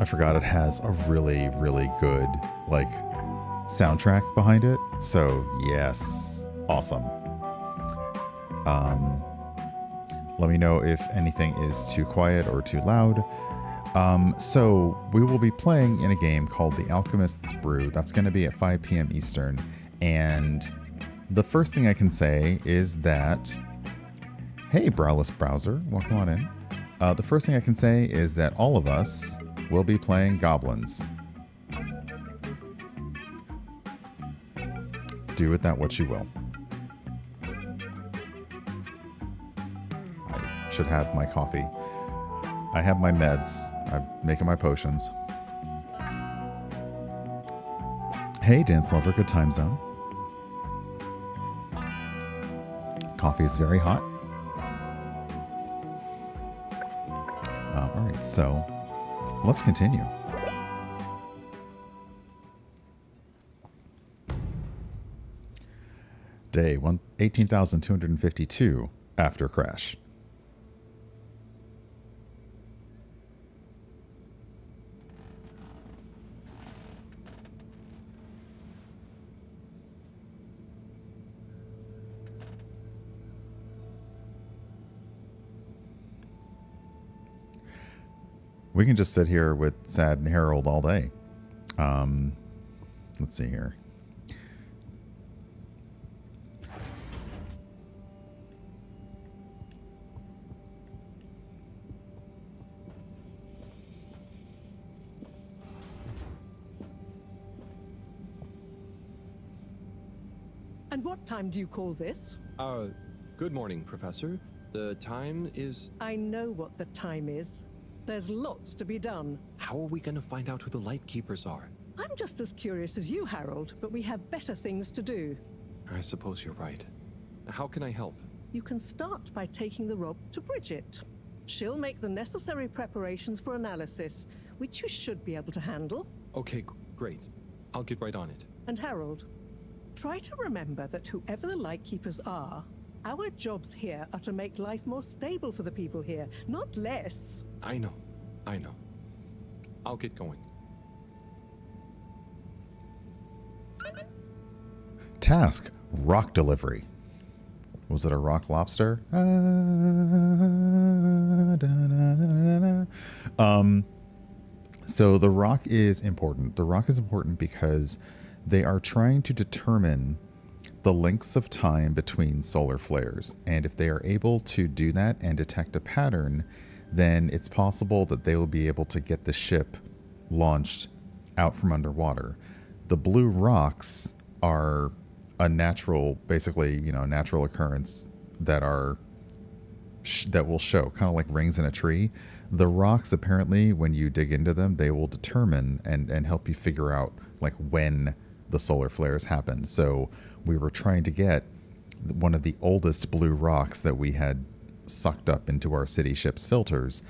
I forgot it has a really, really good, like, soundtrack behind it. So, yes. Awesome. Let me know if anything is too quiet or too loud. So, we will be playing in a game called The Alchemist's Brew. That's going to be at 5 p.m. Eastern. And the first thing I can say is that... Hey, Browless Browser. Welcome on in. The first thing I can say is that all of us will be playing goblins. Do with that what you will. I should have my coffee. I have my meds. I'm making my potions. Hey, Dance Lover, good time zone. Coffee is very hot. All right, so let's continue. Day 18,252 after crash. We can just sit here with Sad and Harold all day. Let's see here. And what time do you call this? Good morning, Professor. The time is... I know what the time is. There's lots to be done. How are we going to find out who the Light Keepers are? I'm just as curious as you, Harold, but we have better things to do. I suppose you're right. How can I help? You can start by taking the rob to Bridget. She'll make the necessary preparations for analysis, which you should be able to handle. Okay, great. I'll get right on it. And Harold, try to remember that whoever the Lightkeepers are, our jobs here are to make life more stable for the people here, not less. I know. I'll get going. Task, rock delivery. Was it a rock lobster? So the rock is important. The rock is important because they are trying to determine the lengths of time between solar flares. And if they are able to do that and detect a pattern, then it's possible that they will be able to get the ship launched out from underwater. The blue rocks are a natural, basically, natural occurrence that will show, kind of like rings in a tree. The rocks, apparently, when you dig into them, they will determine and help you figure out like when the solar flares happened. So we were trying to get one of the oldest blue rocks that we had sucked up into our city ship's filters,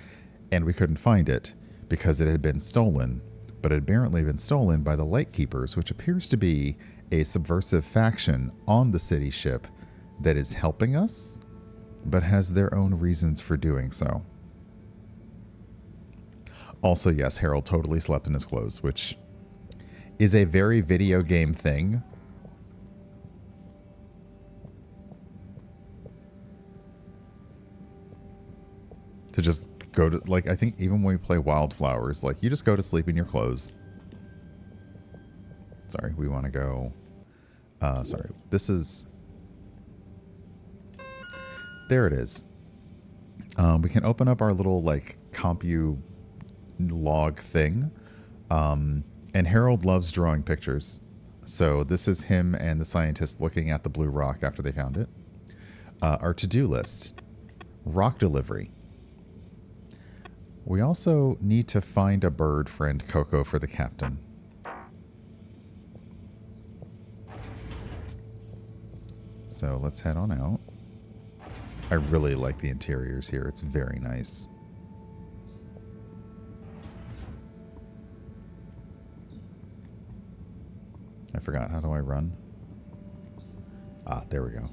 and we couldn't find it because it had been stolen. But it had apparently been stolen by the Lightkeepers, which appears to be a subversive faction on the city ship that is helping us, but has their own reasons for doing so. Also, yes, Harold totally slept in his clothes, which is a very video game thing. To just go to, like, I think even when we play Wildflowers, like, you just go to sleep in your clothes. Sorry, we want to go... sorry, this is... There it is. We can open up our little, like, compu log thing. And Harold loves drawing pictures. So this is him and the scientist looking at the blue rock after they found it. Our to-do list. Rock delivery. We also need to find a bird friend, Coco, for the captain. So let's head on out. I really like the interiors here. It's very nice. I forgot. How do I run? Ah, there we go.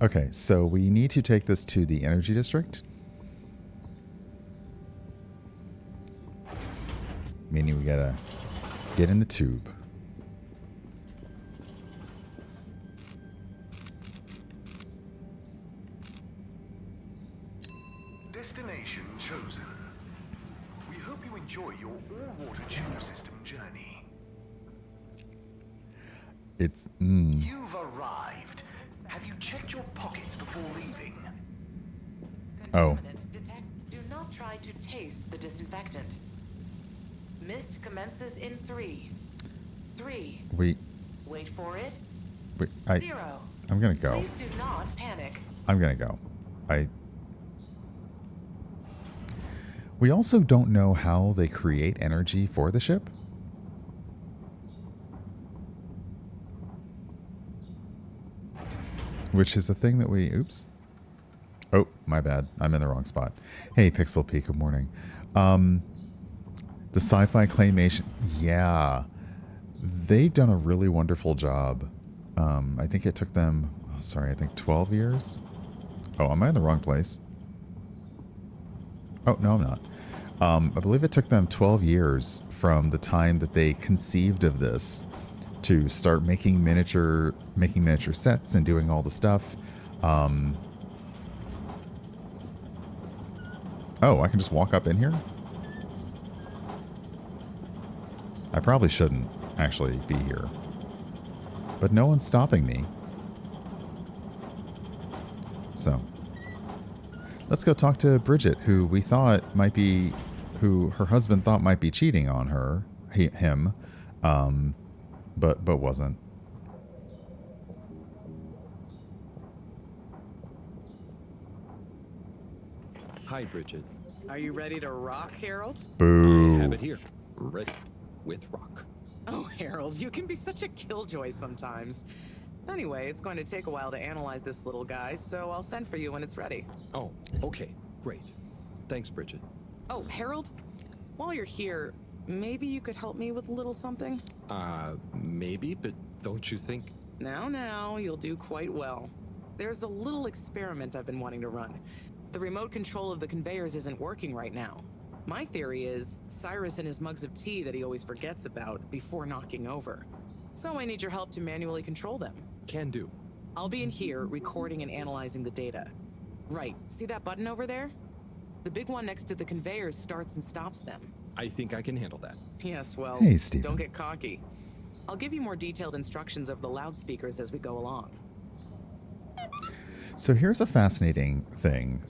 Okay, so we need to take this to the energy district. Meaning we gotta get in the tube. Destination chosen. We hope you enjoy your all-water tube system journey. It's You've arrived. Have you checked your pockets before leaving? Oh. Do not try to taste the disinfectant. Mist commences in 3. 3. Wait, Wait for it. 0. I'm gonna go. Please do not panic. I'm gonna go. We also don't know how they create energy for the ship. Which is a thing that we... Oops. Oh, my bad. I'm in the wrong spot. Hey, Pixel Peak, good morning. The Sci-fi claymation... Yeah. They've done a really wonderful job. I think it took them... Oh, sorry, I think 12 years? Oh, am I in the wrong place? Oh, no, I'm not. I believe it took them 12 years from the time that they conceived of this to start making miniature sets and doing all the stuff. Oh, I can just walk up in here? I probably shouldn't actually be here. But no one's stopping me. So, let's go talk to Bridget, who we thought might be... who her husband thought might be cheating on her, him, but wasn't. Hi, Bridget. Are you ready to rock, Harold? Boo. I have it here. Ready. With rock. Oh, Harold, you can be such a killjoy sometimes. Anyway, it's going to take a while to analyze this little guy, so I'll send for you when it's ready. Oh, okay. Great. Thanks, Bridget. Oh, Harold, while you're here, maybe you could help me with a little something? Maybe, but don't you think... Now, you'll do quite well. There's a little experiment I've been wanting to run. The remote control of the conveyors isn't working right now. My theory is Cyrus and his mugs of tea that he always forgets about before knocking over. So I need your help to manually control them. Can do. I'll be in here recording and analyzing the data. Right, see that button over there? The big one next to the conveyors starts and stops them. I think I can handle that. Yes, well, Hey, Steven. don't get cocky. I'll give you more detailed instructions over the loudspeakers as we go along. So here's a fascinating thing.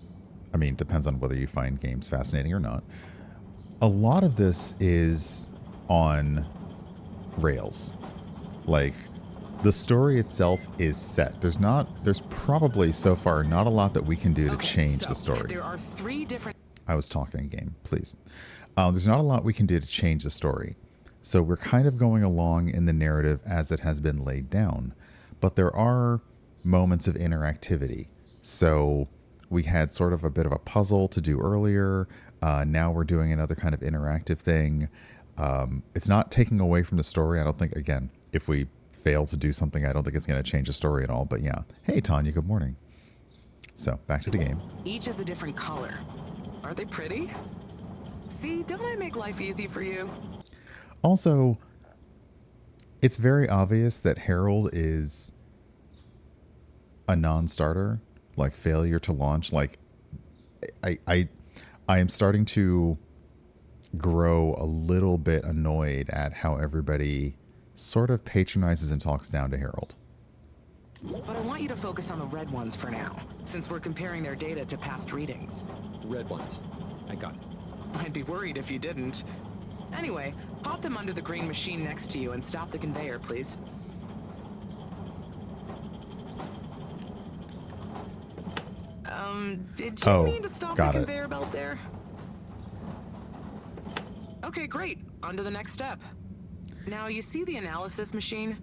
I mean, depends on whether you find games fascinating or not. A lot of this is on rails. Like, the story itself is set. There's probably so far not a lot that we can do to change the story. There are 3 different... I was talking game, please. There's not a lot we can do to change the story. So we're kind of going along in the narrative as it has been laid down. But there are moments of interactivity. So we had sort of a bit of a puzzle to do earlier. Now we're doing another kind of interactive thing. It's not taking away from the story. I don't think, again, if we fail to do something, I don't think it's going to change the story at all. But yeah. Hey, Tanya, good morning. So back to the game. Each is a different color. Are they pretty? See, don't I make life easy for you? Also, it's very obvious that Harold is a non-starter, like failure to launch. Like, I am starting to grow a little bit annoyed at how everybody sort of patronizes and talks down to Harold. But I want you to focus on the red ones for now, since we're comparing their data to past readings. Red ones. I got it. I'd be worried if you didn't. Anyway, pop them under the green machine next to you and stop the conveyor, please. Did you mean to stop the conveyor belt there? Okay, great. On to the next step. Now, you see the analysis machine?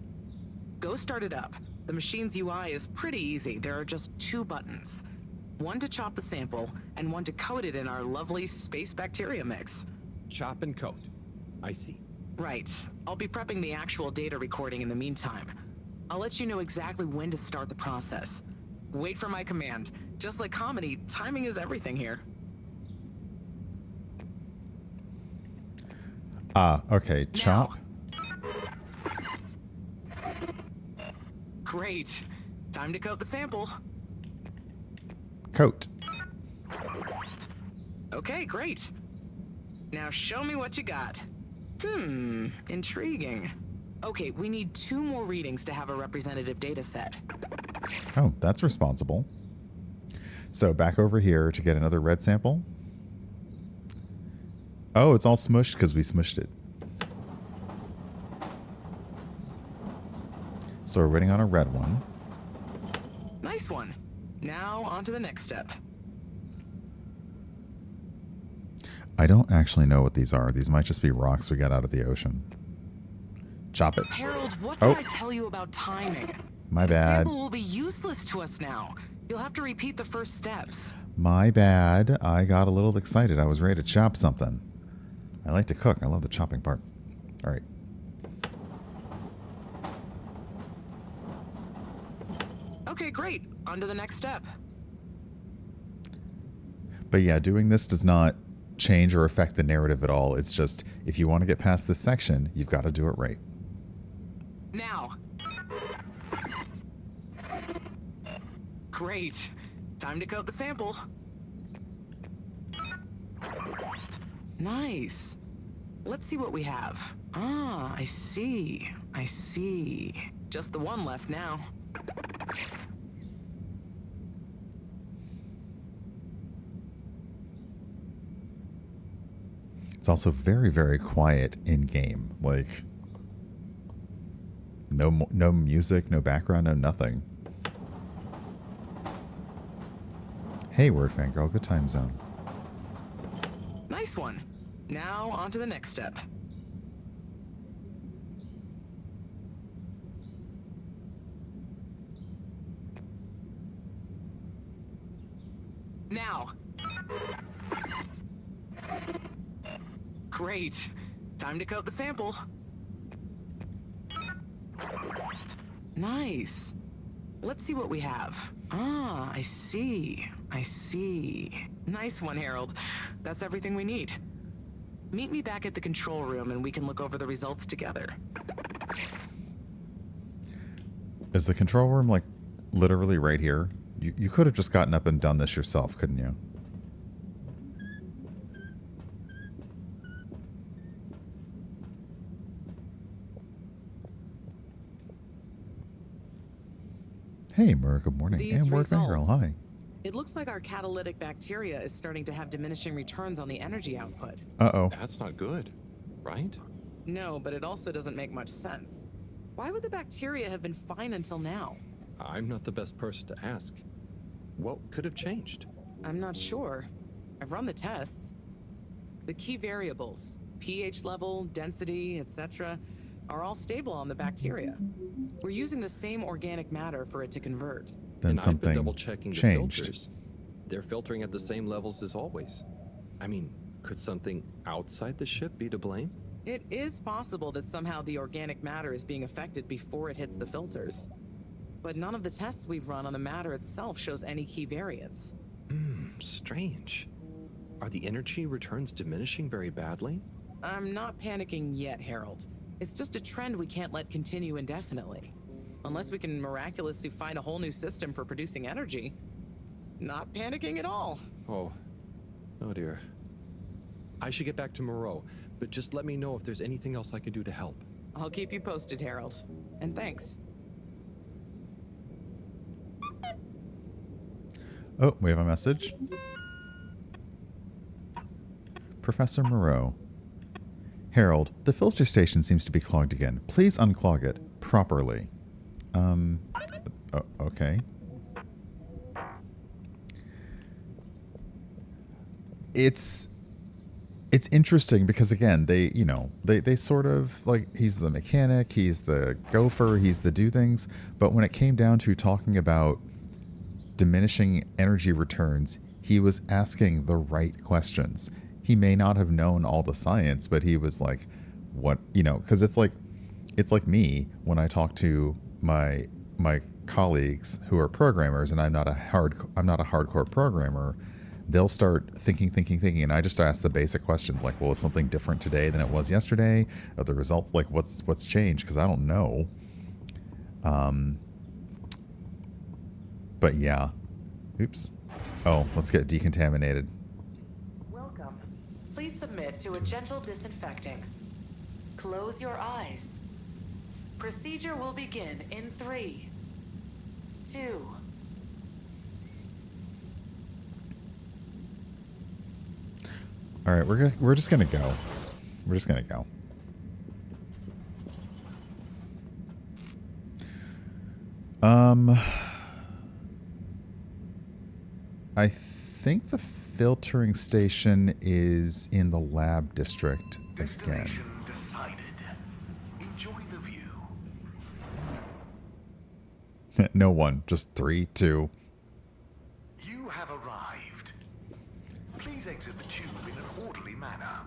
Go start it up. The machine's UI is pretty easy. There are just 2 buttons. One to chop the sample, and one to coat it in our lovely space bacteria mix. Chop and coat. I see. Right. I'll be prepping the actual data recording in the meantime. I'll let you know exactly when to start the process. Wait for my command. Just like comedy, timing is everything here. Ah, okay. Chop. Great. Time to coat the sample. Coat. Okay, great. Now show me what you got. Intriguing. Okay, we need 2 more readings to have a representative data set. Oh, that's responsible. So back over here to get another red sample. Oh, it's all smushed because we smushed it. So we're waiting on a red one. Nice one. Now on to the next step. I don't actually know what these are. These might just be rocks we got out of the ocean. Chop it. Harold, what did I tell you about timing? My The bad. sample will be useless to us now. You'll have to repeat the first steps. My bad. I got a little excited. I was ready to chop something. I like to cook. I love the chopping part. All right. Okay, great. On to the next step. But yeah, doing this does not change or affect the narrative at all. It's just, if you want to get past this section, you've got to do it right. Now. Great. Time to coat the sample. Nice. Let's see what we have. Ah, I see. I see. Just the one left now. It's also very, very quiet in game. Like, no music, no background, no nothing. Hey, word fangirl, good time zone. Nice one. Now on to the next step. Now. Great. Time to coat the sample. Nice. Let's see what we have. Ah, I see. I see. Nice one, Harold. That's everything we need. Meet me back at the control room and we can look over the results together. Is the control room, like, literally right here? You could have just gotten up and done this yourself, couldn't you? Hey, Mur, good morning. These And word fangirl, results. hi. It looks like our catalytic bacteria is starting to have diminishing returns on the energy output. Uh-oh. That's not good, right? No, but it also doesn't make much sense. Why would the bacteria have been fine until now? I'm not the best person to ask. What could have changed? I'm not sure. I've run the tests. The key variables, pH level, density, etc., are all stable on the bacteria. We're using the same organic matter for it to convert. Then And I've been something double-checking the changed. filters. They're filtering at the same levels as always. I mean, could something outside the ship be to blame? It is possible that somehow the organic matter is being affected before it hits the filters. But none of the tests we've run on the matter itself shows any key variants. Strange. Are the energy returns diminishing very badly? I'm not panicking yet, Harold. It's just a trend we can't let continue indefinitely. Unless we can miraculously find a whole new system for producing energy. Not panicking at all. Oh dear. I should get back to Moreau, but just let me know if there's anything else I can do to help. I'll keep you posted, Harold. And thanks. Oh, we have a message. Professor Moreau. Harold, the filter station seems to be clogged again. Please unclog it properly. Okay. It's interesting because, again, they sort of, like, he's the mechanic, he's the gopher, he's the do things, but when it came down to talking about diminishing energy returns, he was asking the right questions. He may not have known all the science, but he was like, what, because it's like me when I talk to my colleagues who are programmers, and I'm not a hardcore programmer, they'll start thinking, and I just ask the basic questions like, well, is something different today than it was yesterday? Are the results like what's changed? Because I don't know. But yeah. Oops. Oh, let's get decontaminated. Welcome. Please submit to a gentle disinfecting. Close your eyes. Procedure will begin in 3, 2. All right, we're just gonna go. We're just gonna go. I think the filtering station is in the lab district again. Destination decided. Enjoy the view. No one, just 3, 2. You have arrived. Please exit the tube in an orderly manner.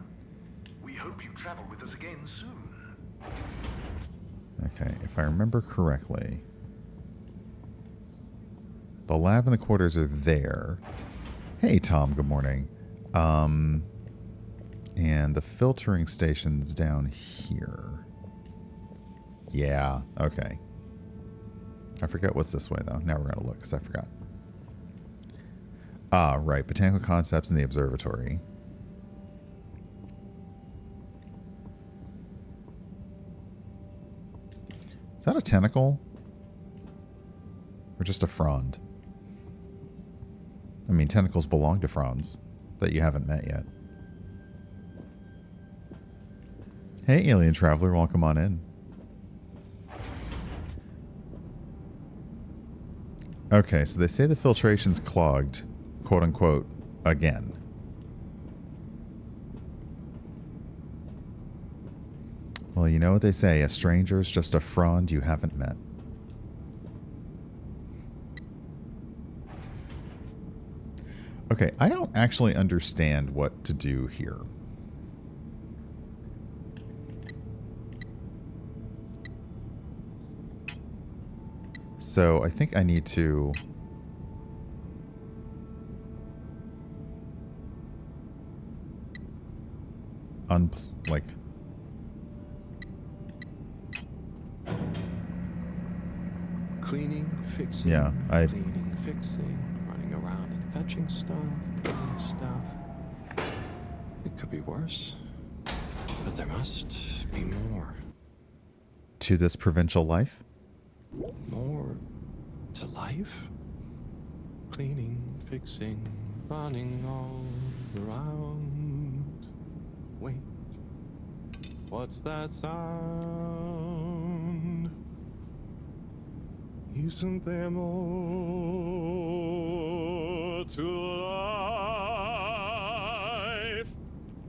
We hope you travel with us again soon. Okay, if I remember correctly, the lab and the quarters are there. Hey, Tom, good morning. And the filtering station's down here. Yeah, okay. I forget what's this way, though. Now we're going to look, because I forgot. Ah, right. Botanical concepts in the observatory. Is that a tentacle? Or just a frond? I mean, tentacles belong to fronds that you haven't met yet. Hey, alien traveler, welcome on in. Okay, so they say the filtration's clogged, quote unquote, again. Well, you know what they say, a stranger's just a frond you haven't met. Okay, I don't actually understand what to do here. So I think I need to like Cleaning, fixing, Yeah, cleaning, fixing, running around and fetching stuff, doing stuff. It could be worse, but there must be more. to this provincial life. More to life? Cleaning, fixing, running all around. Wait, what's that sound? Isn't there more to life?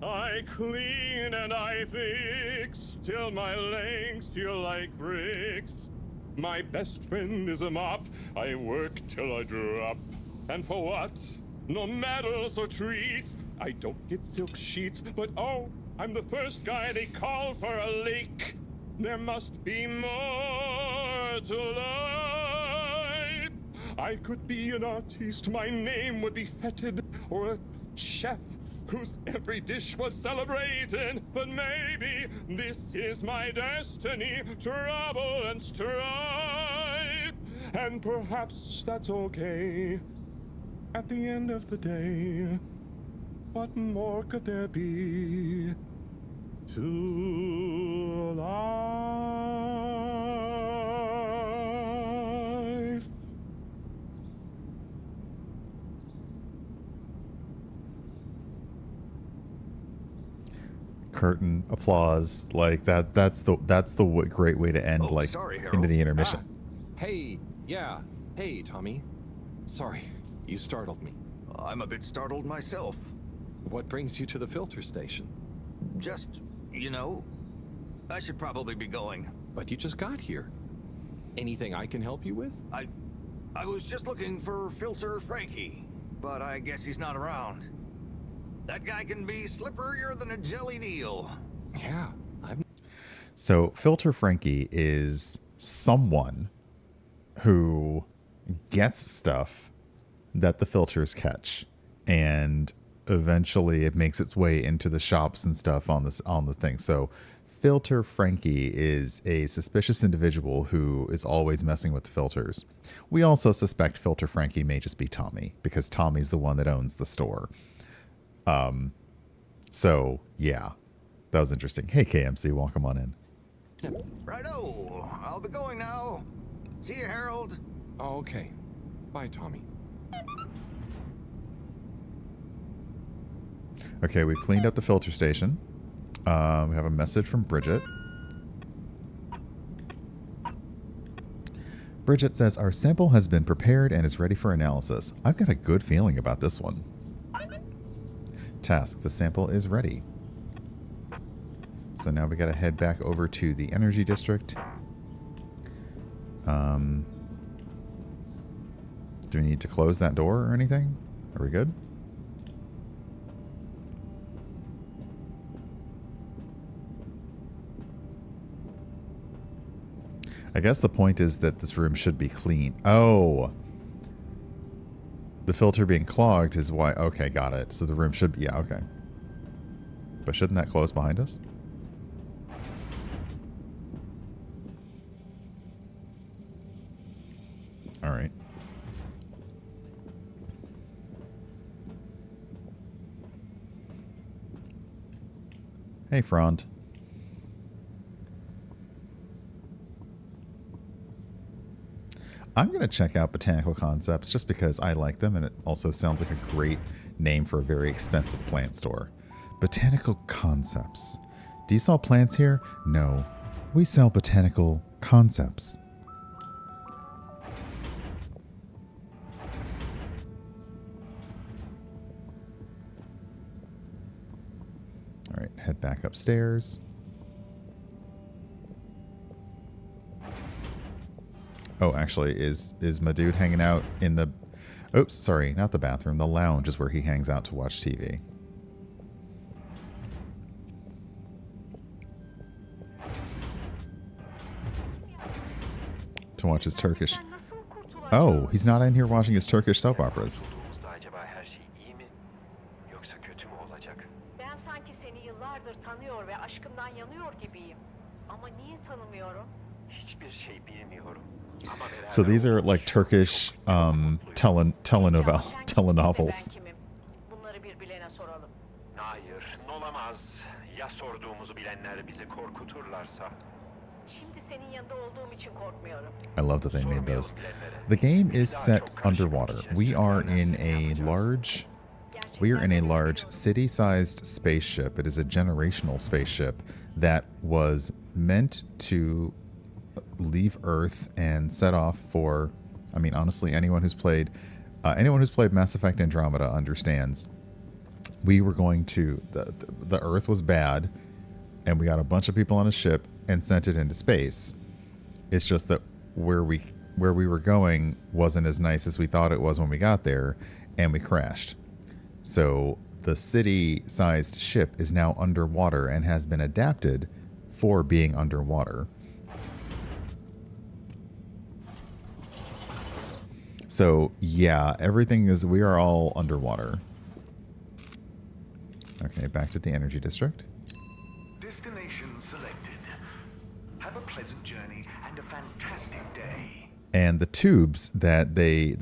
I clean and I fix till my legs feel like bricks. My best friend is a mop. I work till I drop. And for what? No medals or treats. I don't get silk sheets, but oh, I'm the first guy they call for a leak. There must be more to life. I could be an artiste, my name would be feted, or a chef whose every dish was celebrated. But maybe this is my destiny, trouble and strife. And perhaps that's okay. At the end of the day, what more could there be to life? Curtain applause, like that's the great way to end, like, sorry, into Harold. the intermission. Hey, yeah. Hey, Tommy. Sorry, you startled me. I'm a bit startled myself. What brings you to the filter station? Just, you know, I should probably be going. But you just got here. Anything I can help you with? I was just looking for Filter Frankie, but I guess he's not around. That guy can be slipperier than a jellied eel. Yeah, So Filter Frankie is someone who gets stuff that the filters catch and eventually it makes its way into the shops and stuff on the thing. So Filter Frankie is a suspicious individual who is always messing with the filters. We also suspect Filter Frankie may just be Tommy, because Tommy's the one that owns the store. So yeah, that was interesting. Hey KMC, welcome on in. Righto, I'll be going now. See you, Harold. Oh, okay. Bye, Tommy. Okay, we've cleaned up the filter station. We have a message from Bridget. Bridget says, our sample has been prepared and is ready for analysis. I've got a good feeling about this one. Task, the sample is ready. So now we got to head back over to the energy district. Do we need to close that door or anything? Are we good? I guess the point is that this room should be clean. Oh! The filter being clogged is why... Okay, got it. So the room should be... Yeah, okay. But shouldn't that close behind us? Alright. Hey, Front. I'm going to check out Botanical Concepts just because I like them, and it also sounds like a great name for a very expensive plant store. Botanical Concepts. Do you sell plants here? No. We sell Botanical Concepts. All right, head back upstairs. Oh, actually, is my dude hanging out in the... Oops, sorry, not the bathroom. The lounge is where he hangs out to watch TV. To watch his Turkish... Oh, he's not in here watching his Turkish soap operas. So these are like Turkish telenovels. I love that they made those. The game is set underwater. We are in a large city-sized spaceship. It is a generational spaceship that was meant to leave Earth and set off for, I mean, honestly, anyone who's played Mass Effect Andromeda understands. We were going to, the Earth was bad, and we got a bunch of people on a ship and sent it into space. It's just that where we were going wasn't as nice as we thought it was when we got there, and we crashed. So the city-sized ship is now underwater and has been adapted for being underwater. So, yeah, we are all underwater. Okay, back to the energy district. Destination selected. Have a pleasant journey and a fantastic day. And the tubes that they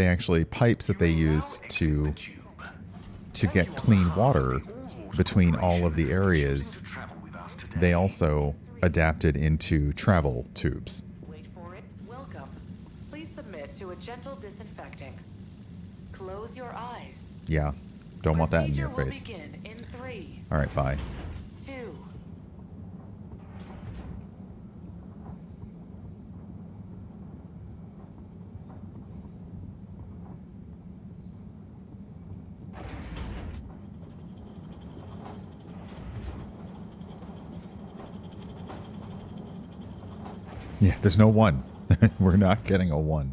actually, pipes that they use to get clean water between all of the areas, they also adapted into travel tubes. Gentle disinfecting. Close your eyes. Yeah, don't want that in your face. Begin in 3. All right, bye. 2. Yeah, there's no 1. We're not getting a 1.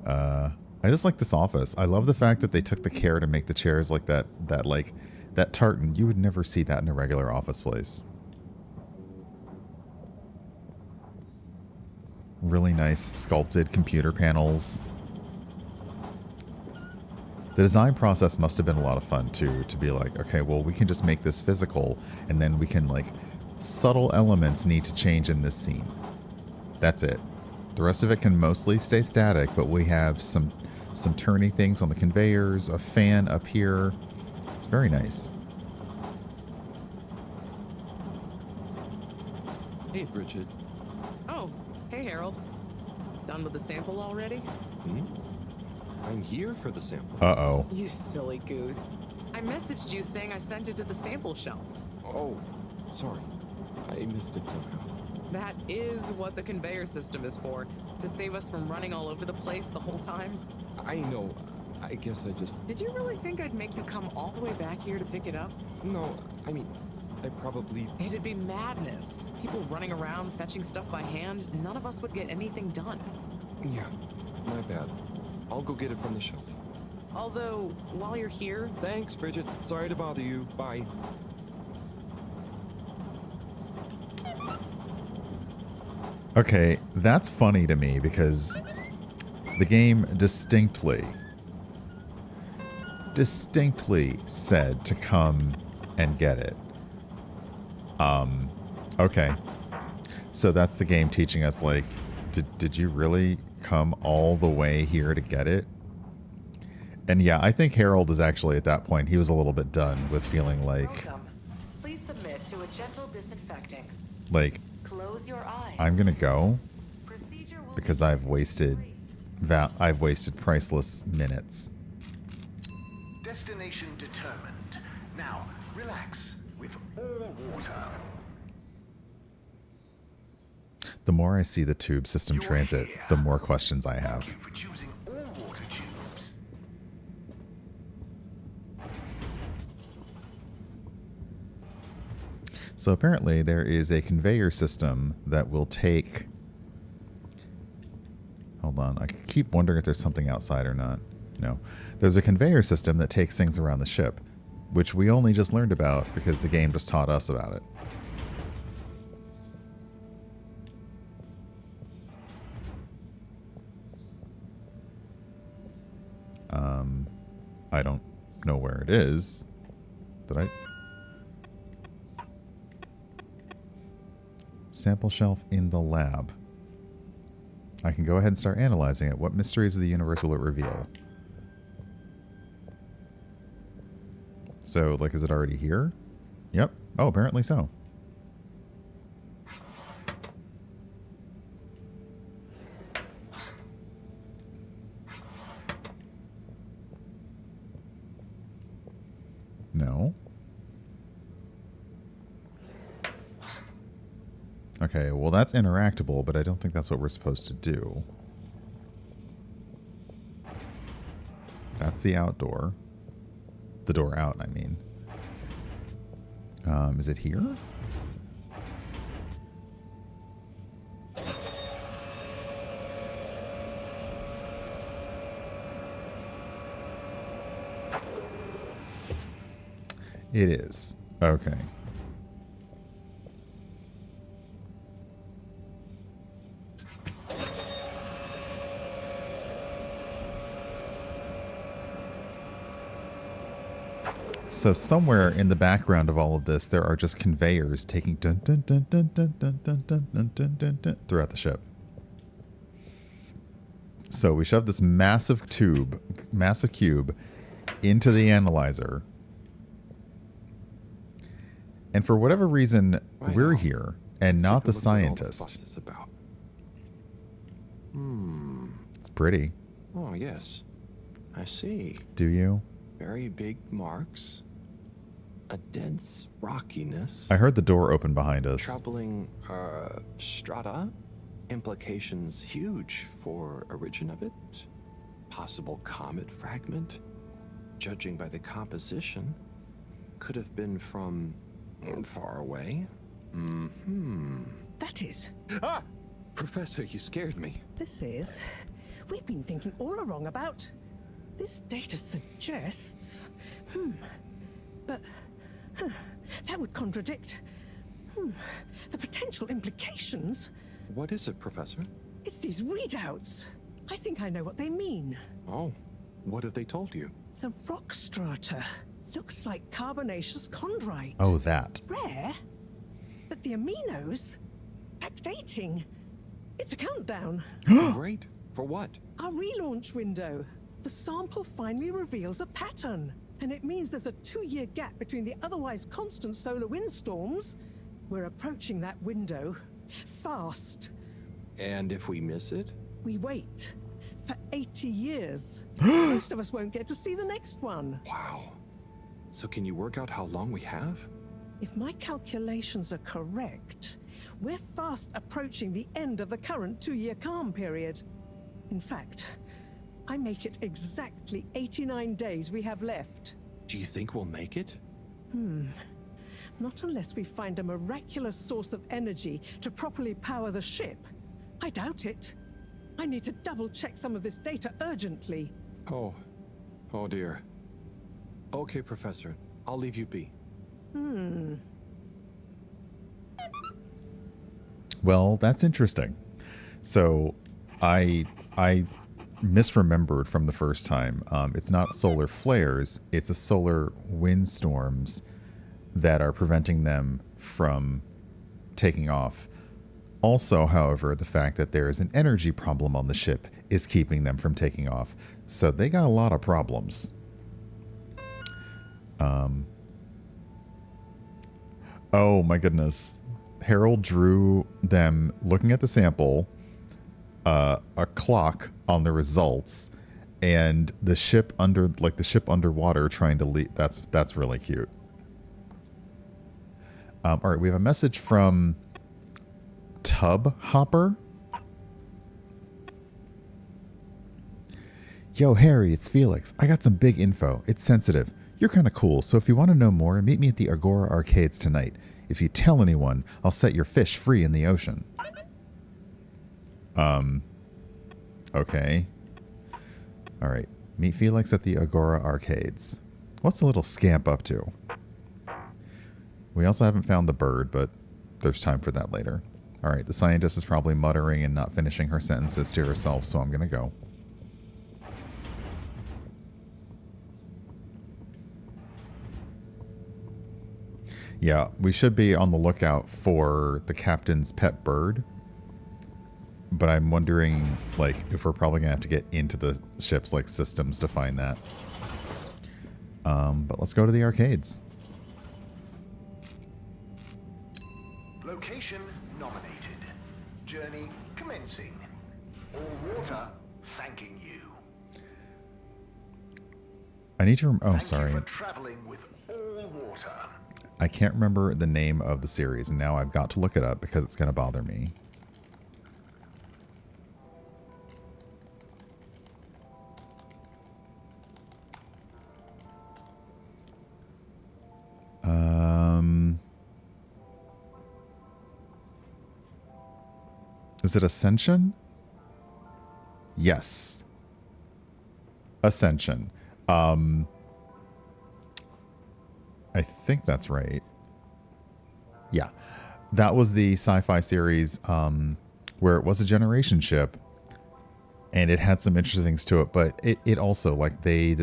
I just like this office. I love the fact that they took the care to make the chairs like that tartan. You would never see that in a regular office place. Really nice sculpted computer panels. The design process must have been a lot of fun too, to be like, okay, well, we can just make this physical, and then we can, like, subtle elements need to change in this scene. That's it. The rest of it can mostly stay static, but we have some turny things on the conveyors, a fan up here. It's very nice. Hey, Bridget. Oh, hey, Harold. Done with the sample already? I'm here for the sample. Uh-oh. You silly goose. I messaged you saying I sent it to the sample shelf. Oh, sorry. I missed it somehow. That is what the conveyor system is for, to save us from running all over the place the whole time. I know. I guess I just... Did you really think I'd make you come all the way back here to pick it up? No, I mean, I probably... It'd be madness. People running around fetching stuff by hand, none of us would get anything done. Yeah, my bad. I'll go get it from the shelf. Although, while you're here... Thanks, Bridget. Sorry to bother you. Bye. Okay, that's funny to me because the game distinctly said to come and get it. Okay. So that's the game teaching us, like, did you really come all the way here to get it? And yeah, I think Harold is actually at that point, he was a little bit done with feeling like... Welcome. Please submit to a gentle disinfecting. Like, Close your eyes. I'm gonna go Procedure will because be I've wasted priceless minutes. Destination determined. Now, relax with all water. The more I see the tube system You're transit, here. the more questions I have. Thank you for choosing all water tubes. So apparently there is a conveyor system that will take... Hold on, I keep wondering if there's something outside or not. No. There's a conveyor system that takes things around the ship, which we only just learned about because the game just taught us about it. I don't know where it is. Did I... Sample shelf in the lab. I can go ahead and start analyzing it. What mysteries of the universe will it reveal? So, like, is it already here? Yep. Oh, apparently so. No. Okay, well that's interactable, but I don't think that's what we're supposed to do. That's the outdoor. The door out, I mean. Is it here? It is. Okay. So somewhere in the background of all of this, there are just conveyors taking dun dun dun dun dun dun dun dun dun dun dun dun throughout the ship. So we shove this massive cube into the analyzer. And for whatever reason, Right we're on. here and Let's not take a the look at what all scientist. fuss is about. It's pretty. Oh, yes. I see. Do you? Very big marks. A dense rockiness. I heard the door open behind us. Troubling strata. Implications huge for origin of it. Possible comet fragment. Judging by the composition, could have been from far away. That is. Ah! Professor, you scared me. This is. We've been thinking all along about. This data suggests. But. That would contradict. The potential implications. What is it, Professor? It's these readouts. I think I know what they mean. Oh, what have they told you? The rock strata looks like carbonaceous chondrite. Oh, that. Rare, but the aminos backdating. It's a countdown. Great. For what? Our relaunch window. The sample finally reveals a pattern, and it means there's a 2-year gap between the otherwise constant solar windstorms. We're approaching that window fast. And if we miss it? We wait for 80 years. Most of us won't get to see the next one. Wow. So can you work out how long we have? If my calculations are correct, we're fast approaching the end of the current 2-year calm period. In fact, I make it exactly 89 days we have left. Do you think we'll make it? Not unless we find a miraculous source of energy to properly power the ship. I doubt it. I need to double-check some of this data urgently. Oh. Oh dear. Okay, Professor. I'll leave you be. Well, that's interesting. So, I misremembered from the first time. It's not solar flares, it's a solar windstorms that are preventing them from taking off. Also, however, the fact that there is an energy problem on the ship is keeping them from taking off. So they got a lot of problems. Oh my goodness. Harold drew them looking at the sample, a clock on the results, and the ship underwater trying to leave. That's really cute. All right, we have a message from Tub Hopper. Yo, Harry, it's Felix. I got some big info. It's sensitive. You're kind of cool, so if you want to know more, meet me at the Agora Arcades tonight. If you tell anyone, I'll set your fish free in the ocean. Okay. All right. Meet Felix at the Agora Arcades. What's the little scamp up to? We also haven't found the bird, but there's time for that later. All right. The scientist is probably muttering and not finishing her sentences to herself, so I'm going to go. Yeah, we should be on the lookout for the captain's pet bird. But I'm wondering, like, if we're probably going to have to get into the ship's, like, systems to find that. But let's go to the arcades. Location nominated. Journey commencing. All water thanking you. I need to... Thank sorry. you for traveling with all water. I can't remember the name of the series, and now I've got to look it up because it's going to bother me. Is it Ascension? Yes. Ascension. I think that's right. Yeah. That was the sci-fi series where it was a generation ship and it had some interesting things to it, but it also, like, they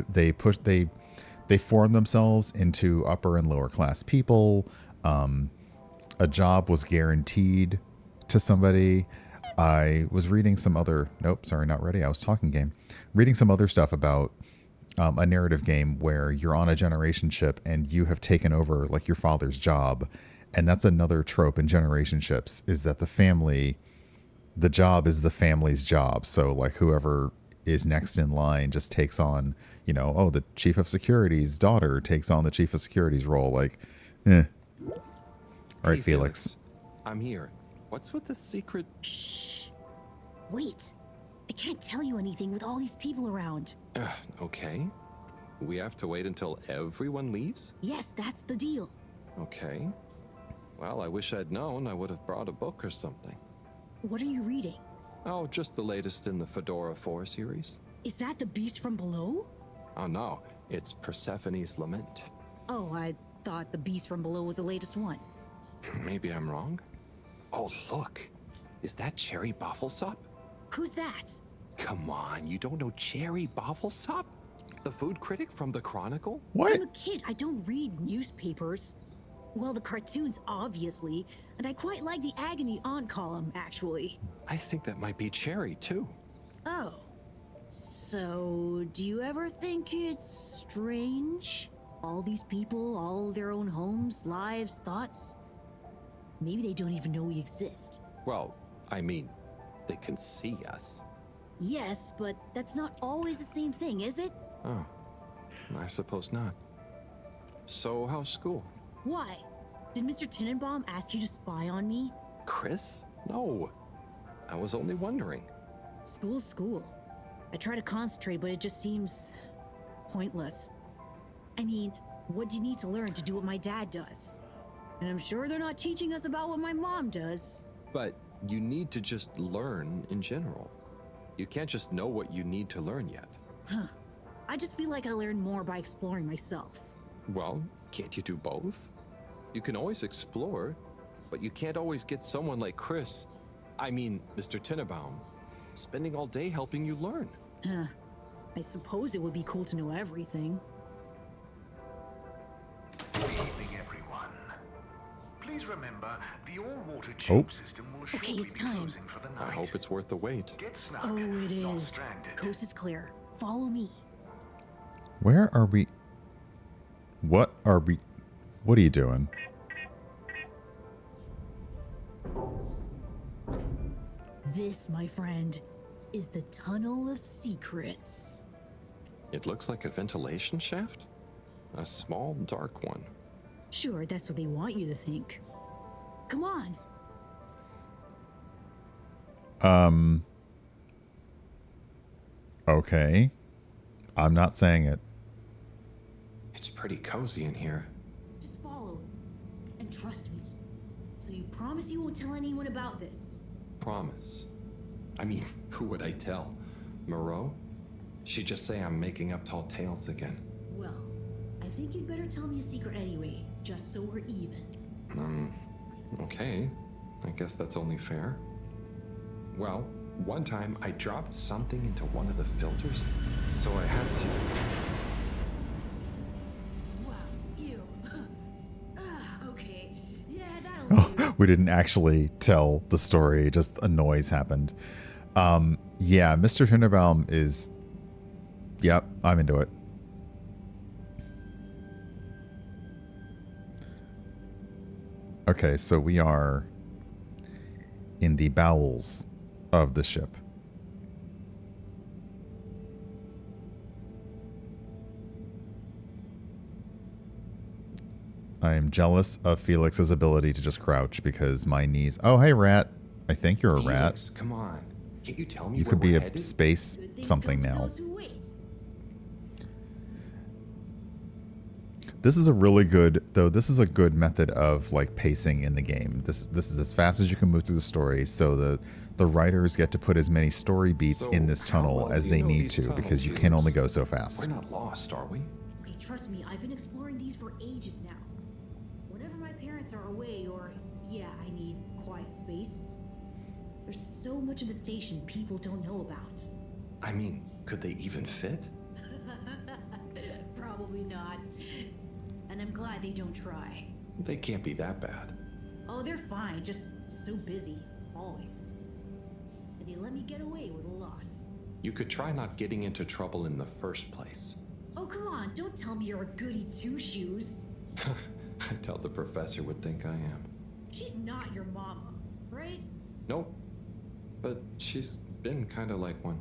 formed themselves into upper and lower class people. A job was guaranteed to somebody. I was reading some other... Nope, sorry, not ready. I was talking game. Reading some other stuff about a narrative game where you're on a generation ship and you have taken over, like, your father's job. And that's another trope in generation ships, is that the job is the family's job. So, like, whoever is next in line just takes on, you know, oh, the chief of security's daughter takes on the chief of security's role. Like, eh. All right, Hey, Felix. I'm here. What's with the secret? Shh. Wait. I can't tell you anything with all these people around. Okay. We have to wait until everyone leaves? Yes, that's the deal. Okay. Well, I wish I'd known. I would have brought a book or something. What are you reading? Oh, just the latest in the Fedora 4 series. Is that the beast from below? Oh no, it's Persephone's Lament. Oh, I thought the beast from below was the latest one. Maybe I'm wrong. Oh, look. Is that Cherry Bofflesop? Who's that? Come on, you don't know Cherry Bofflesop? The food critic from the Chronicle? What? I'm a kid. I don't read newspapers. Well, the cartoons, obviously. And I quite like the Agony Aunt column, actually. I think that might be Cherry, too. Oh. So, do you ever think it's strange? All these people, all their own homes, lives, thoughts? Maybe they don't even know we exist. Well, I mean, they can see us. Yes, but that's not always the same thing, is it? Oh, I suppose not. So, how's school? Why? Did Mr. Tenenbaum ask you to spy on me? Chris? No. I was only wondering. School's school. I try to concentrate, but it just seems pointless. I mean, what do you need to learn to do what my dad does? And I'm sure they're not teaching us about what my mom does. But you need to just learn in general. You can't just know what you need to learn yet. Huh. I just feel like I learn more by exploring myself. Well, can't you do both? You can always explore, but you can't always get someone like Chris, Mr. Tenenbaum, spending all day helping you learn. Huh. I suppose it would be cool to know everything. Good evening, everyone. Please remember, the all-water tube system will Okay, shortly it's be time. closing for the night. I hope it's worth the wait. Get snug, Oh, it not is. stranded. Coast is clear. Follow me. Where are we? What are we? What are you doing? This, my friend, is the Tunnel of Secrets. It looks like a ventilation shaft? A small, dark one. Sure, that's what they want you to think. Come on. Okay. I'm not saying it. It's pretty cozy in here. Just follow. And trust me. So you promise you won't tell anyone about this? Promise. Who would I tell? Moreau? She'd just say I'm making up tall tales again. Well, I think you'd better tell me a secret anyway, just so we're even. Okay. I guess that's only fair. Well, one time I dropped something into one of the filters, so I had to... Wow, ew. Okay. Yeah, that'll do. We didn't actually tell the story, just a noise happened. Yeah, Mr. Tenenbaum is... Yep, I'm into it. Okay, so we are in the bowels of the ship. I am jealous of Felix's ability to just crouch because my knees... Oh, hey, rat. I think you're a Felix, rat. come on. Can't you tell me You where could be we're a headed? space Good things something come to now. those who wait. This is a really good, though, this is a good method of, like, pacing in the game. This is as fast as you can move through the story, so the writers get to put as many story beats So in this how tunnel well as do you they know need these to, tunnels, because you can Felix? only go so fast. We're not lost, are we? Okay, trust me, I've been exploring these for ages now. Whenever my parents are away or, yeah, I need quiet space, there's so much of the station people don't know about. Could they even fit? Probably not. And I'm glad they don't try. They can't be that bad. Oh, they're fine, just so busy, always. And they let me get away with a lot. You could try not getting into trouble in the first place. Oh, come on, don't tell me you're a goody two-shoes. I doubt the professor would think I am. She's not your mama, right? Nope. But she's been kind of like one.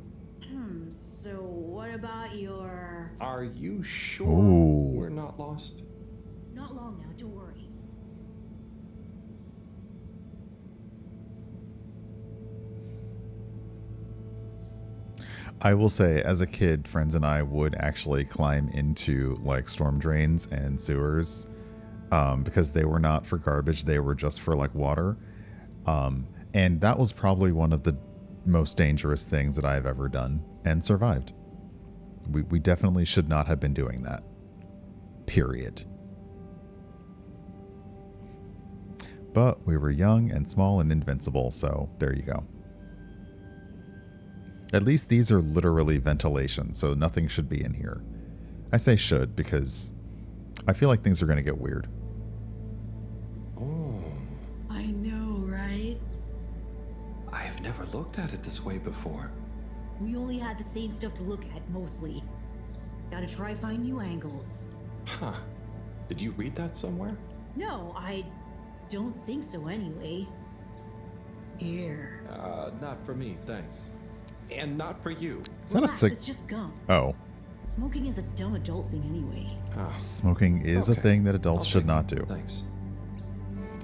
So what about your... Are you sure Ooh. we're not lost? Not long now, don't worry. I will say, as a kid, friends and I would actually climb into, like, storm drains and sewers, because they were not for garbage, they were just for, like, water. And that was probably one of the most dangerous things that I've ever done and survived. We definitely should not have been doing that. Period. But we were young and small and invincible, so there you go. At least these are literally ventilation, so nothing should be in here. I say should because I feel like things are going to get weird. Oh, I know, right? I've never looked at it this way before. We only had the same stuff to look at, mostly. Gotta try find new angles. Huh. Did you read that somewhere? No, I don't think so anyway. Here. Not for me, thanks. And not for you. Is that a Relax, cig? it's just gum. Oh. Smoking is a dumb adult thing anyway. Smoking is a Okay. thing that adults I'll should take not it. do. Thanks.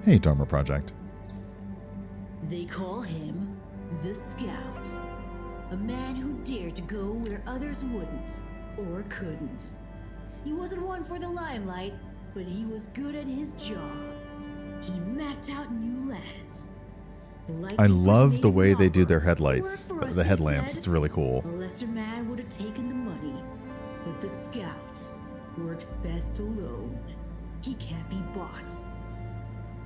Hey, Dharma Project. They call him the Scout. A man who dared to go where others wouldn't or couldn't. He wasn't one for the limelight, but he was good at his job. He mapped out new lands. I love the way they do their headlights, the headlamps. It's really cool. A lesser man would have taken the money, but the Scout works best alone. He can't be bought.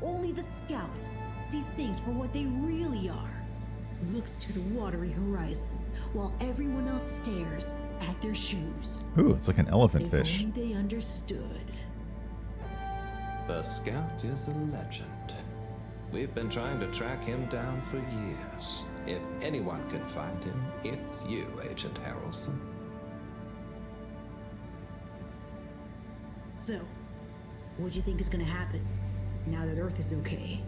Only the Scout sees things for what they really are. Looks to the watery horizon, while everyone else stares at their shoes. Ooh, it's like an elephant If fish. only they understood. The Scout is a legend. We've been trying to track him down for years. If anyone can find him, it's you, Agent Harrelson. So, what do you think is gonna happen now that Earth is okay?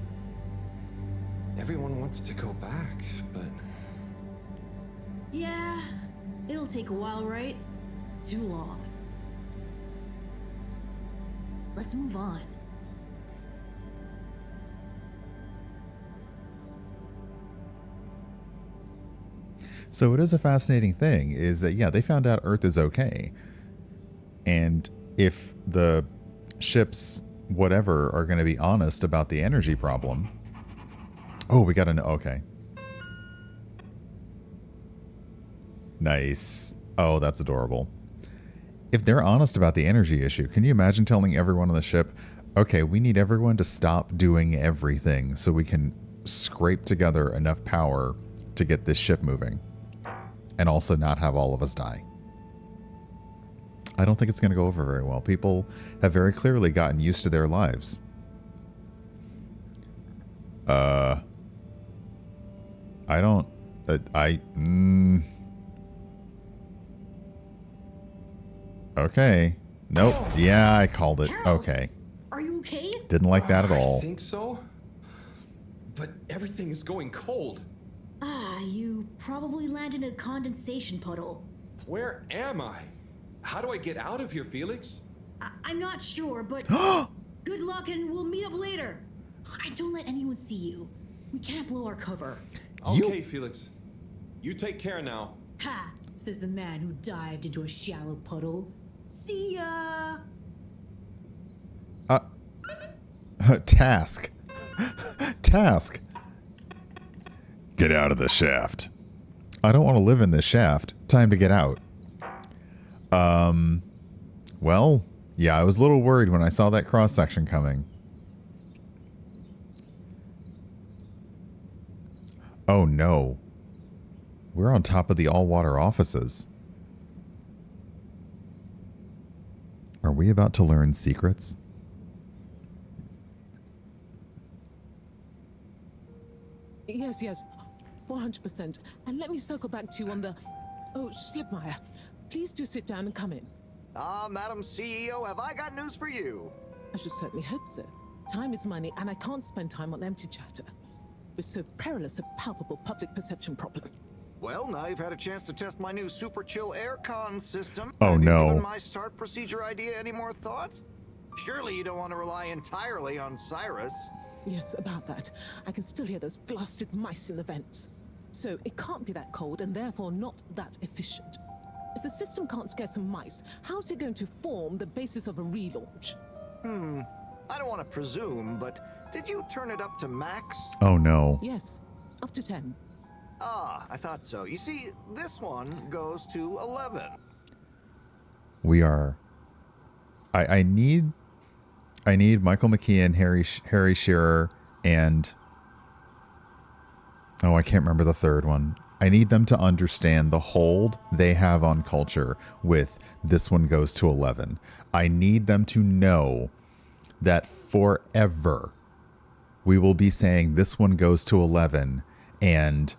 Everyone wants to go back, but Yeah, it'll take a while, right? Too long. Let's move on. So it is a fascinating thing is that, yeah, they found out Earth is okay. And if the ships, whatever, are going to be honest about the energy problem. Oh, we got to know. Okay. Nice. Oh, that's adorable. If they're honest about the energy issue, can you imagine telling everyone on the ship, okay, we need everyone to stop doing everything so we can scrape together enough power to get this ship moving and also not have all of us die? I don't think it's going to go over very well. People have very clearly gotten used to their lives. I don't... Okay. Nope. Yeah, I called it. Harold, Okay. Are you okay? Didn't like that at I all. think so. But everything is going cold. Ah, you probably landed in a condensation puddle. Where am I? How do I get out of here, Felix? I'm not sure, but good luck and we'll meet up later. And don't let anyone see you. We can't blow our cover. Okay, Felix. You take care now. Ha! Says the man who dived into a shallow puddle. See ya! Task. Task. Get out of the shaft. I don't want to live in this shaft. Time to get out. Well, yeah, I was a little worried when I saw that cross-section coming. Oh no. We're on top of the all-water offices. Are we about to learn secrets? Yes, 400%. And let me circle back to you on the... Oh, Slipmeyer. Please do sit down and come in. Madam CEO, have I got news for you? I should certainly hope so. Time is money, and I can't spend time on empty chatter. With so perilous a palpable public perception problem. Well, now you've had a chance to test my new super chill aircon system. Oh, Have no. you given my start procedure idea any more thought? Surely you don't want to rely entirely on Cyrus. Yes, about that. I can still hear those blasted mice in the vents. So it can't be that cold, and therefore not that efficient. If the system can't scare some mice, how's it going to form the basis of a relaunch? I don't want to presume, but did you turn it up to max? Oh no. Yes, up to 10. Ah, I thought so. You see, this one goes to 11. We are... I need Michael McKean, Harry Shearer, and... Oh, I can't remember the third one. I need them to understand the hold they have on culture with this one goes to 11. I need them to know that forever we will be saying this one goes to 11, and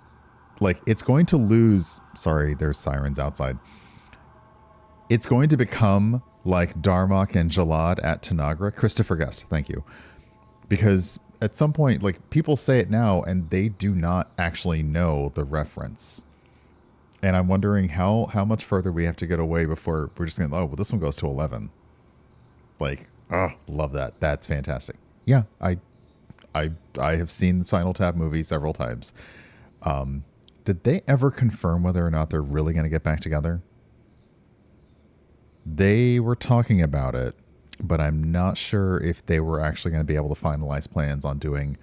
like it's going to lose. Sorry, there's sirens outside. It's going to become like Darmok and Jalad at Tanagra. Christopher Guest, thank you. Because at some point, like people say it now and they do not actually know the reference. And I'm wondering how much further we have to get away before we're just going to, oh, well, this one goes to 11. Like, oh, love that. That's fantastic. Yeah, I have seen the Spinal Tap movie several times. Did they ever confirm whether or not they're really going to get back together? They were talking about it, but I'm not sure if they were actually going to be able to finalize plans on doing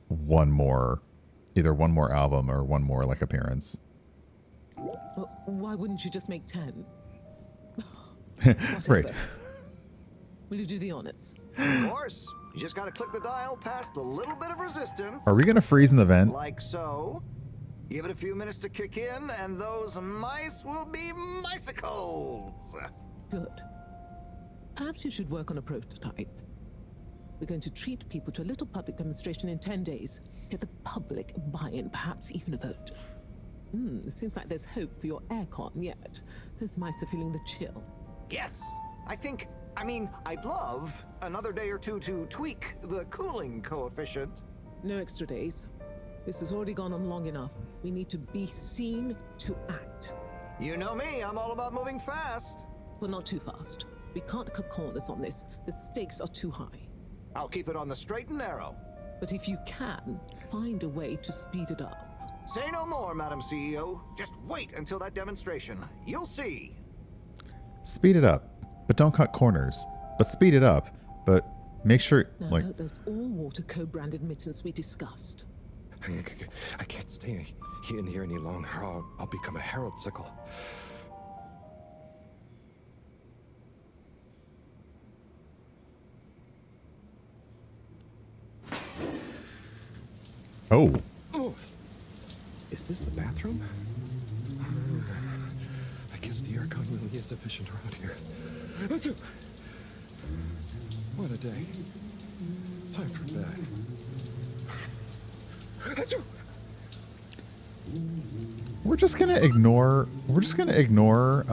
either one more album or one more like appearance. Well, why wouldn't you just make 10? Right. Will you do the honors? Of course. You just gotta click the dial past the little bit of resistance. Are we going to freeze in the vent? Like so. Give it a few minutes to kick in, and those mice will be micicles. Good. Perhaps you should work on a prototype. We're going to treat people to a little public demonstration in 10 days. Get the public buy-in, perhaps even a vote. It seems like there's hope for your aircon yet. Those mice are feeling the chill. Yes. I'd love another day or two to tweak the cooling coefficient. No extra days. This has already gone on long enough. We need to be seen to act. You know me, I'm all about moving fast. Well, not too fast. We can't cut corners on this. The stakes are too high. I'll keep it on the straight and narrow. But if you can, find a way to speed it up. Say no more, Madam CEO. Just wait until that demonstration. You'll see. Speed it up, but don't cut corners. But speed it up, but make sure, No, those all-water co-branded mittens we discussed. I can't stay in here any longer. I'll become a herald sickle. Oh. Is this the bathroom? I guess the aircon really is efficient around here. What a day. Time for bed. We're just gonna ignore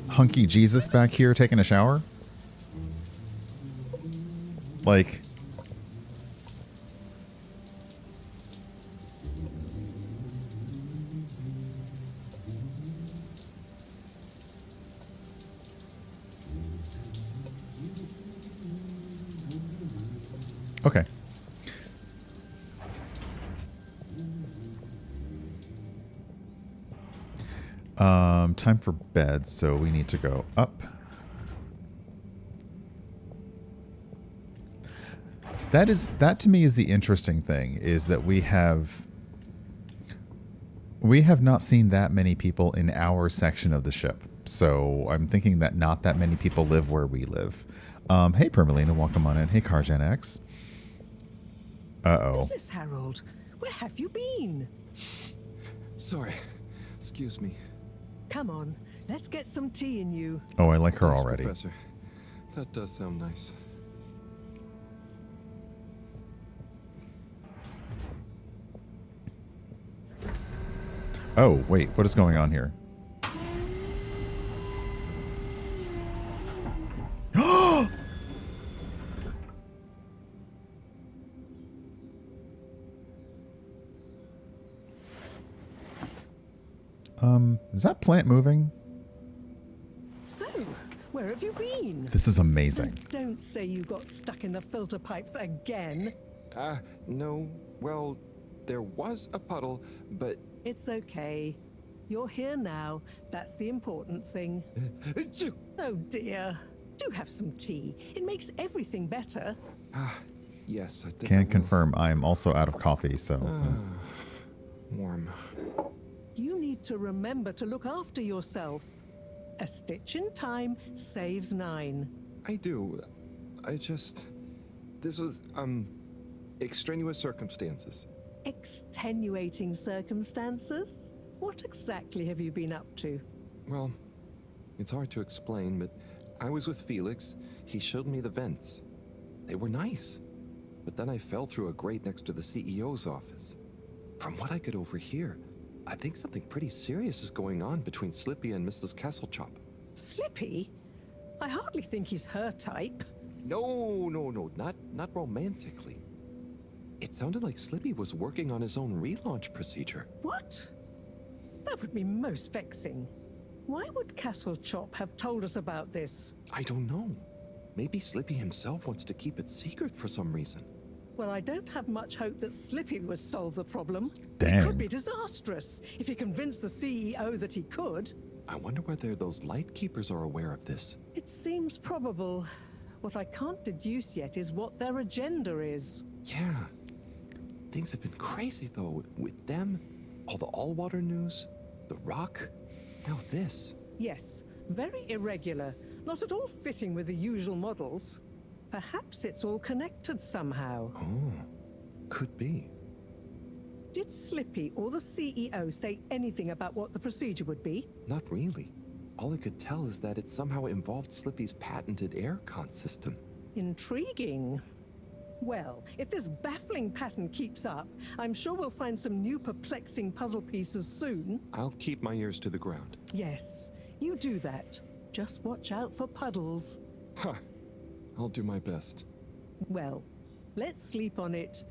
Hunky Jesus back here taking a shower. Like, okay. Time for bed, so we need to go up. That to me is the interesting thing, is that we have not seen that many people in our section of the ship. So I'm thinking that not that many people live where we live. Hey Permelina, welcome on in. Hey Carjan X. Uh-oh. Goodness, Harold, where have you been? Sorry. Excuse me. Come on, let's get some tea in you. Oh, I like her Thanks, already. Professor. That does sound nice. Oh, wait, what is going on here? Is that plant moving? So, where have you been? This is amazing. And don't say you got stuck in the filter pipes again. No. Well, there was a puddle, but... It's okay. You're here now. That's the important thing. Oh dear. Do have some tea. It makes everything better. Yes, I think I Can will. confirm I am also out of coffee, so... Warm. You need to remember to look after yourself. A stitch in time saves 9. I do. This was, extraneous circumstances. Extenuating circumstances? What exactly have you been up to? Well, It's hard to explain, but I was with Felix. He showed me the vents. They were nice. But then I fell through a grate next to the CEO's office. From what I could overhear, I think something pretty serious is going on between Slippy and Mrs. Kesselchop. Slippy? I hardly think he's her type. No, not romantically. It sounded like Slippy was working on his own relaunch procedure. What? That would be most vexing. Why would Castlechop have told us about this? I don't know. Maybe Slippy himself wants to keep it secret for some reason. Well, I don't have much hope that Slippy would solve the problem. Dang. It could be disastrous if he convinced the CEO that he could. I wonder whether those Lightkeepers are aware of this. It seems probable. What I can't deduce yet is what their agenda is. Yeah. Things have been crazy, though, with them, all the all-water news, the rock, now this. Yes, very irregular, not at all fitting with the usual models. Perhaps it's all connected somehow. Oh, could be. Did Slippy or the CEO say anything about what the procedure would be? Not really. All I could tell is that it somehow involved Slippy's patented air-con system. Intriguing. Well, if this baffling pattern keeps up, I'm sure we'll find some new perplexing puzzle pieces soon. I'll keep my ears to the ground. Yes, you do that. Just watch out for puddles. Ha! I'll do my best. Well, let's sleep on it.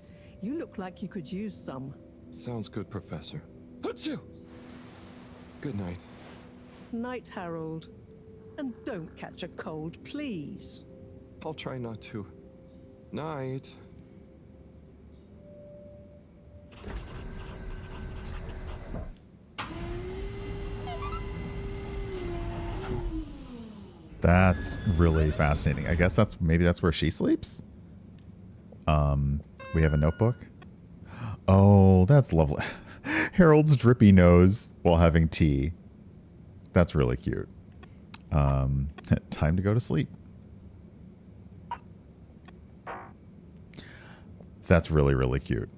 You look like you could use some. Sounds good, Professor. Achoo! Good night. Night, Harold. And don't catch a cold, please. I'll try not to. Night. That's really fascinating. I guess maybe that's where she sleeps. We have a notebook. Oh, that's lovely. Harold's drippy nose while having tea. That's really cute. Time to go to sleep. That's really, really cute.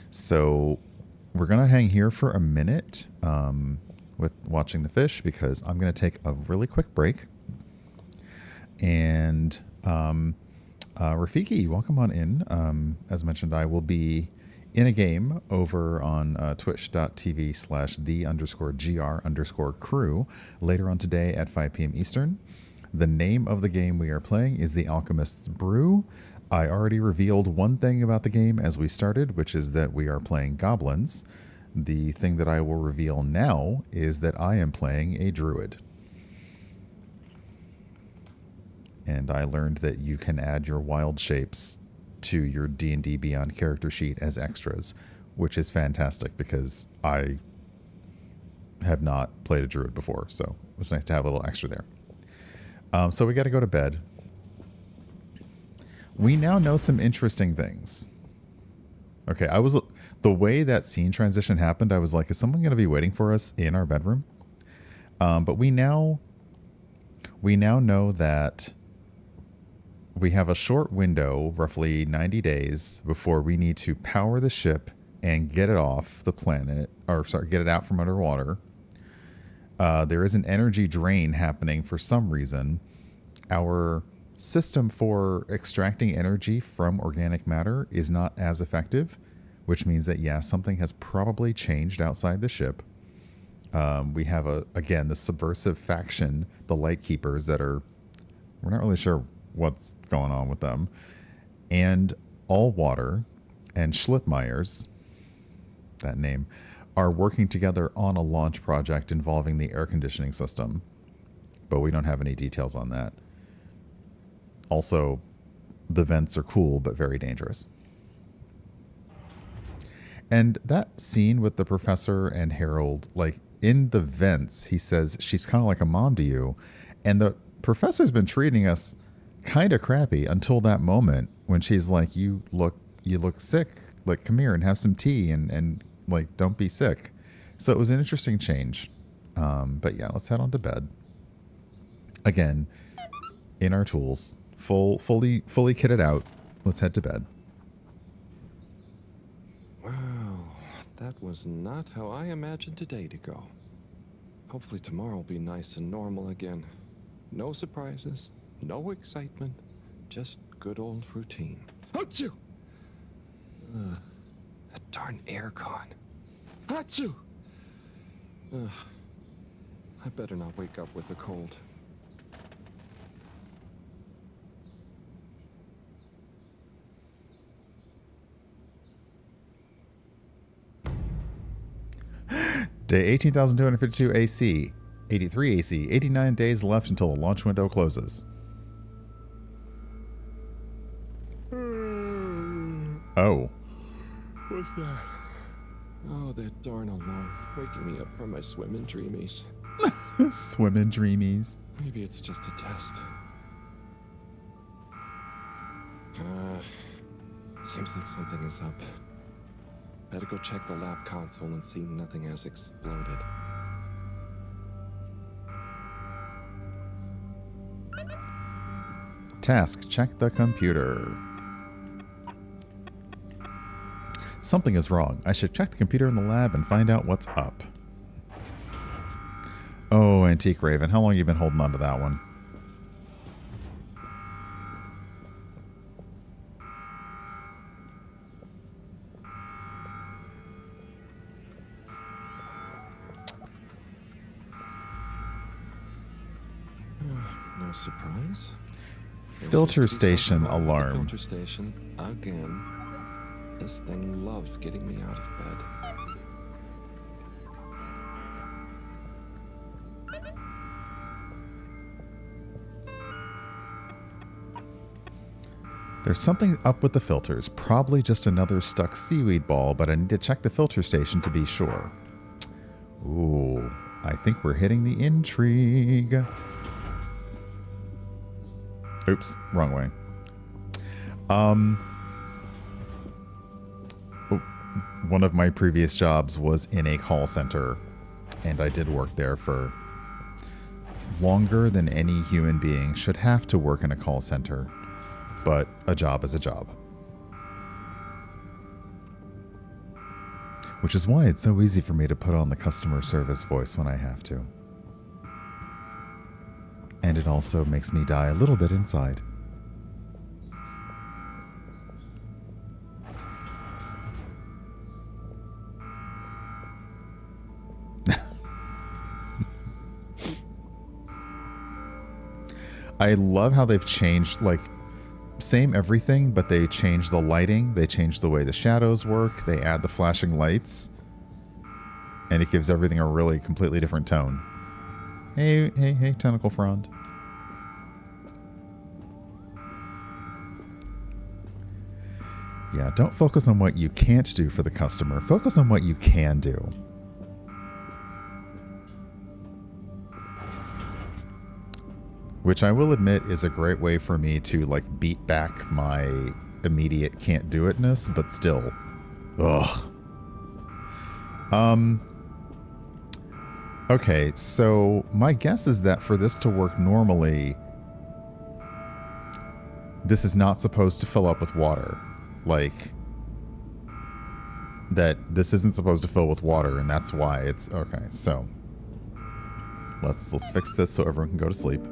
So we're going to hang here for a minute with watching the fish because I'm going to take a really quick break. And Rafiki, welcome on in. As mentioned, I will be in a game over on twitch.tv/the_gr_crew later on today at 5 p.m. Eastern. The name of the game we are playing is The Alchemist's Brew. I already revealed one thing about the game as we started, which is that we are playing goblins. The thing that I will reveal now is that I am playing a druid. And I learned that you can add your wild shapes to your D&D Beyond character sheet as extras, which is fantastic because I have not played a druid before, so it was nice to have a little extra there. So we got to go to bed. We now know some interesting things. Okay, the way that scene transition happened, I was like, is someone going to be waiting for us in our bedroom? But we now know that we have a short window, roughly 90 days, before we need to power the ship and get it off the planet, get it out from underwater. There is an energy drain happening for some reason. Our system for extracting energy from organic matter is not as effective, which means that, yeah, something has probably changed outside the ship. We have, again, the subversive faction, the Lightkeepers, that we're not really sure what's going on with them. And All Water and Schlipmeyers, that name, are working together on a launch project involving the air conditioning system. But we don't have any details on that. Also, the vents are cool, but very dangerous. And that scene with the professor and Harold, like in the vents, he says she's kind of like a mom to you. And the professor's been treating us kind of crappy until that moment when she's like, you look sick, like come here and have some tea and like don't be sick. So it was an interesting change. But yeah, let's head on to bed. Again, in our tools, fully kitted out. Let's head to bed. Wow, that was not how I imagined today to go. Hopefully tomorrow will be nice and normal again. No surprises, no excitement, just good old routine. Achoo! That darn aircon. Achoo! I better not wake up with a cold. Day 18,252 AC, 83 AC, 89 days left until the launch window closes. Oh. What's that? Oh, that darn alarm, waking me up from my swimming dreamies. Swimming dreamies. Maybe it's just a test. Seems like something is up. Better go check the lab console and see nothing has exploded. Task, check the computer. Something is wrong. I should check the computer in the lab and find out what's up. Oh, Antique Raven, how long have you been holding on to that one? No surprise. Filter station alarm. Filter station again. This thing loves getting me out of bed. There's something up with the filters. Probably just another stuck seaweed ball, but I need to check the filter station to be sure. Ooh, I think we're hitting the intrigue. Oops, wrong way. One of my previous jobs was in a call center, and I did work there for longer than any human being should have to work in a call center, but a job is a job. Which is why it's so easy for me to put on the customer service voice when I have to. And it also makes me die a little bit inside. I love how they've changed, like, same everything, but they change the lighting, they change the way the shadows work, they add the flashing lights, and it gives everything a really completely different tone. Hey, Tentacle Frond. Yeah, don't focus on what you can't do for the customer. Focus on what you can do. Which I will admit is a great way for me to, like, beat back my immediate can't do itness, but still. Ugh. Okay, so my guess is that for this to work normally, this is not supposed to fill up with water. Like, that this isn't supposed to fill with water, and that's why it's okay. So let's fix this so everyone can go to sleep.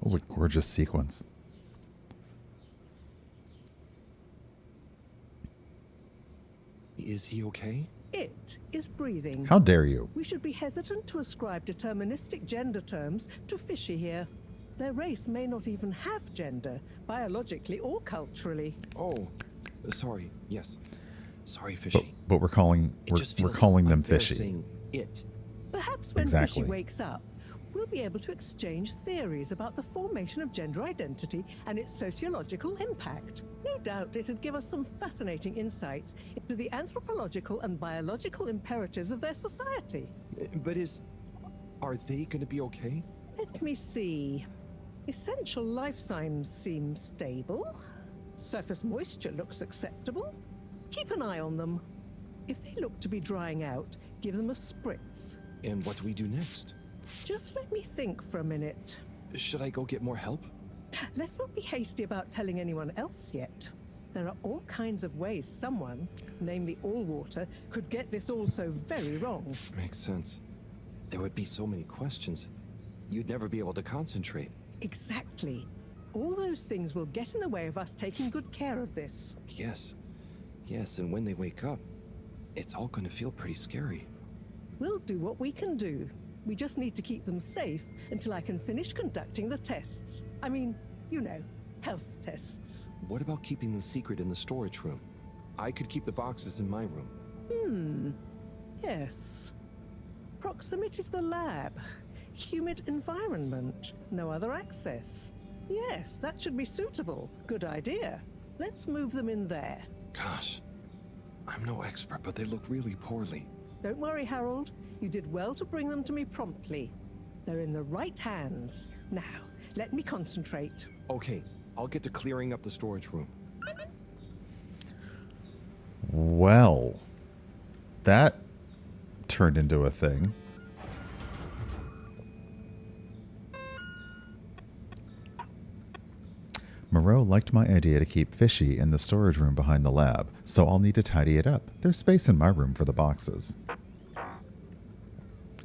was a gorgeous sequence. Is he okay? It is breathing. How dare you? We should be hesitant to ascribe deterministic gender terms to fishy here. Their race may not even have gender, biologically or culturally. Oh, sorry. Yes. Sorry, Fishy. But we're calling we're calling them unfair fishy. saying it. Perhaps when Exactly. Fishy wakes up, we'll be able to exchange theories about the formation of gender identity and its sociological impact. No doubt it'd give us some fascinating insights into the anthropological and biological imperatives of their society. But are they going to be okay? Let me see. Essential life signs seem stable. Surface moisture looks acceptable. Keep an eye on them. If they look to be drying out, give them a spritz. And what do we do next? Just let me think for a minute. Should I go get more help? Let's not be hasty about telling anyone else yet. There are all kinds of ways someone, namely Allwater, could get this all so very wrong. Makes sense. There would be so many questions. You'd never be able to concentrate. Exactly. All those things will get in the way of us taking good care of this. Yes. Yes, and when they wake up, it's all going to feel pretty scary. We'll do what we can do. We just need to keep them safe until I can finish conducting the tests. I mean, you know, health tests. What about keeping them secret in the storage room? I could keep the boxes in my room. Yes. Proximity to the lab. Humid environment. No other access. Yes, that should be suitable. Good idea. Let's move them in there. Gosh, I'm no expert, but they look really poorly. Don't worry, Harold. You did well to bring them to me promptly. They're in the right hands. Now, let me concentrate. Okay, I'll get to clearing up the storage room. Well, that turned into a thing. Moreau liked my idea to keep Fishy in the storage room behind the lab, so I'll need to tidy it up. There's space in my room for the boxes.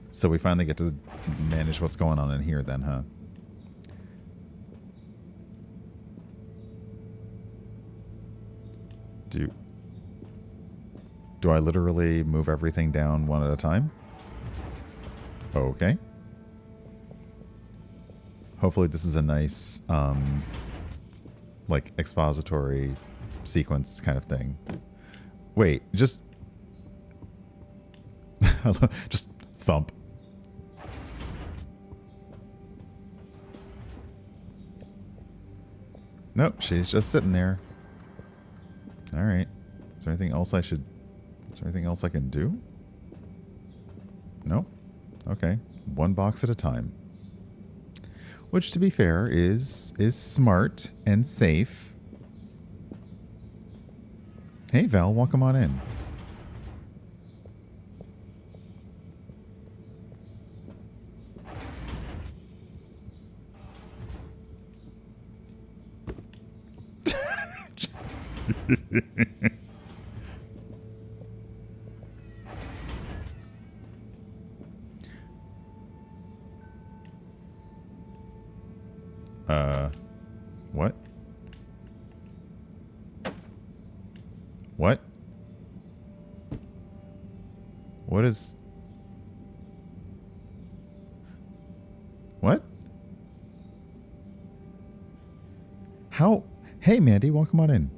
So we finally get to manage what's going on in here then, huh? Do I literally move everything down one at a time? Okay. Hopefully this is a nice, like, expository sequence kind of thing. Wait, just... just thump. Nope, she's just sitting there. Alright. Is there anything else I should... Is there anything else I can do? Nope. Okay. One box at a time. Which, to be fair, is smart and safe. Hey, Val, welcome on in. What? What? What is... What? How? Hey, Mandy, welcome on in.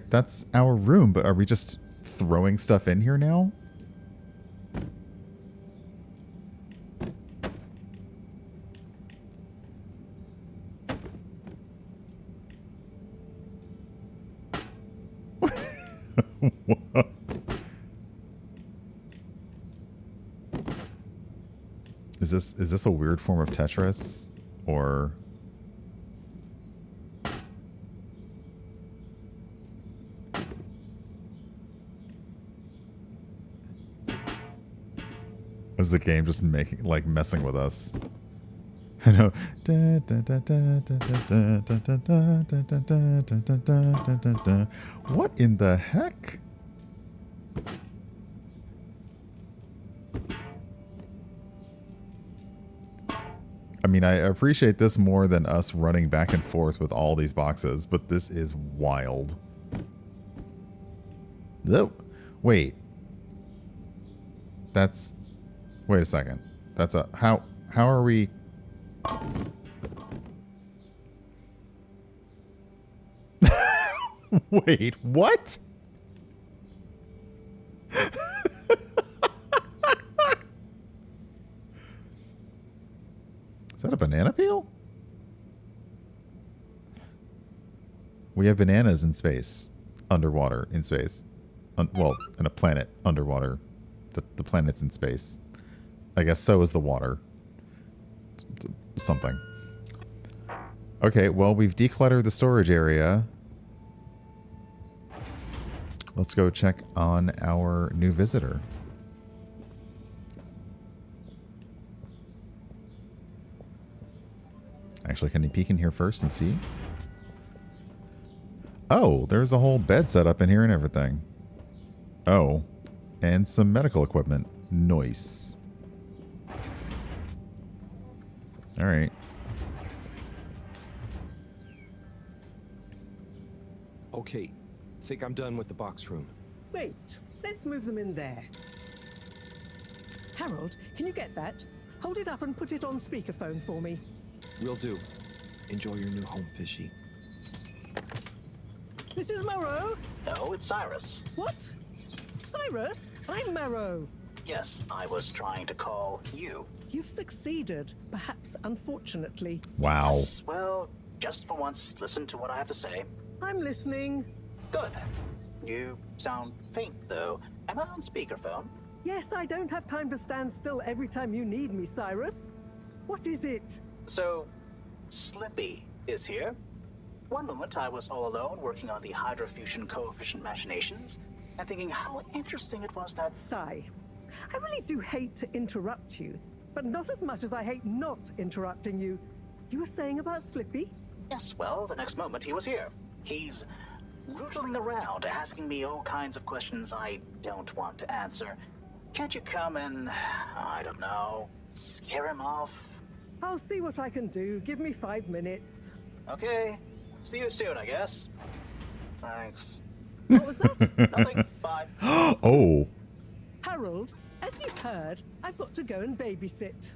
That's our room, but are we just throwing stuff in here now? Is this a weird form of Tetris, or is the game just messing with us? I know. What in the heck? I mean, I appreciate this more than us running back and forth with all these boxes, but this is wild. Nope. Wait. That's... Wait a second. That's a... How are we... Wait, what? Is that a banana peel? We have bananas in space. Underwater in space. Well, in a planet underwater. The planet's in space. I guess so is the water. Something. Okay, well, we've decluttered the storage area. Let's go check on our new visitor. Actually, can you peek in here first and see? Oh, there's a whole bed set up in here and everything. Oh, and some medical equipment. Nice. All right. Okay, think I'm done with the box room. Wait, let's move them in there. Harold, can you get that? Hold it up and put it on speakerphone for me. Will do. Enjoy your new home, Fishy. This is Morrow. No, it's Cyrus. What? Cyrus? I'm Marrow. Yes, I was trying to call you. You've succeeded, perhaps unfortunately. Wow. Yes, well, just for once, listen to what I have to say. I'm listening. Good. You sound faint, though. Am I on speakerphone? Yes, I don't have time to stand still every time you need me, Cyrus. What is it? So, Slippy is here. One moment I was all alone working on the hydrofusion coefficient machinations and thinking how interesting it was that... Sigh. I really do hate to interrupt you, but not as much as I hate not interrupting you. You were saying about Slippy? Yes, well, the next moment he was here. He's rootling around, asking me all kinds of questions I don't want to answer. Can't you come and, I don't know, scare him off? I'll see what I can do. Give me 5 minutes. Okay. See you soon, I guess. Thanks. What was that? Nothing. Bye. Oh. Harold, as you've heard, I've got to go and babysit.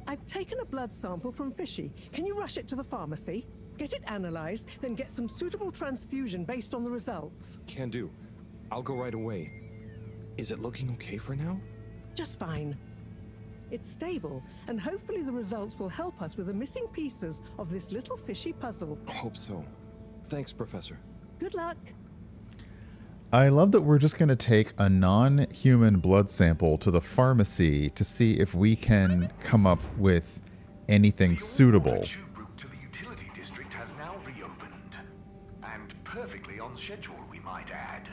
I've taken a blood sample from Fishy. Can you rush it to the pharmacy? Get it analyzed, then get some suitable transfusion based on the results. Can do. I'll go right away. Is it looking okay for now? Just fine. It's stable, and hopefully the results will help us with the missing pieces of this little fishy puzzle. Hope so. Thanks, Professor. Good luck. I love that we're just going to take a non-human blood sample to the pharmacy to see if we can come up with anything suitable. The tube route to the utility district has now reopened. And perfectly on schedule, we might add.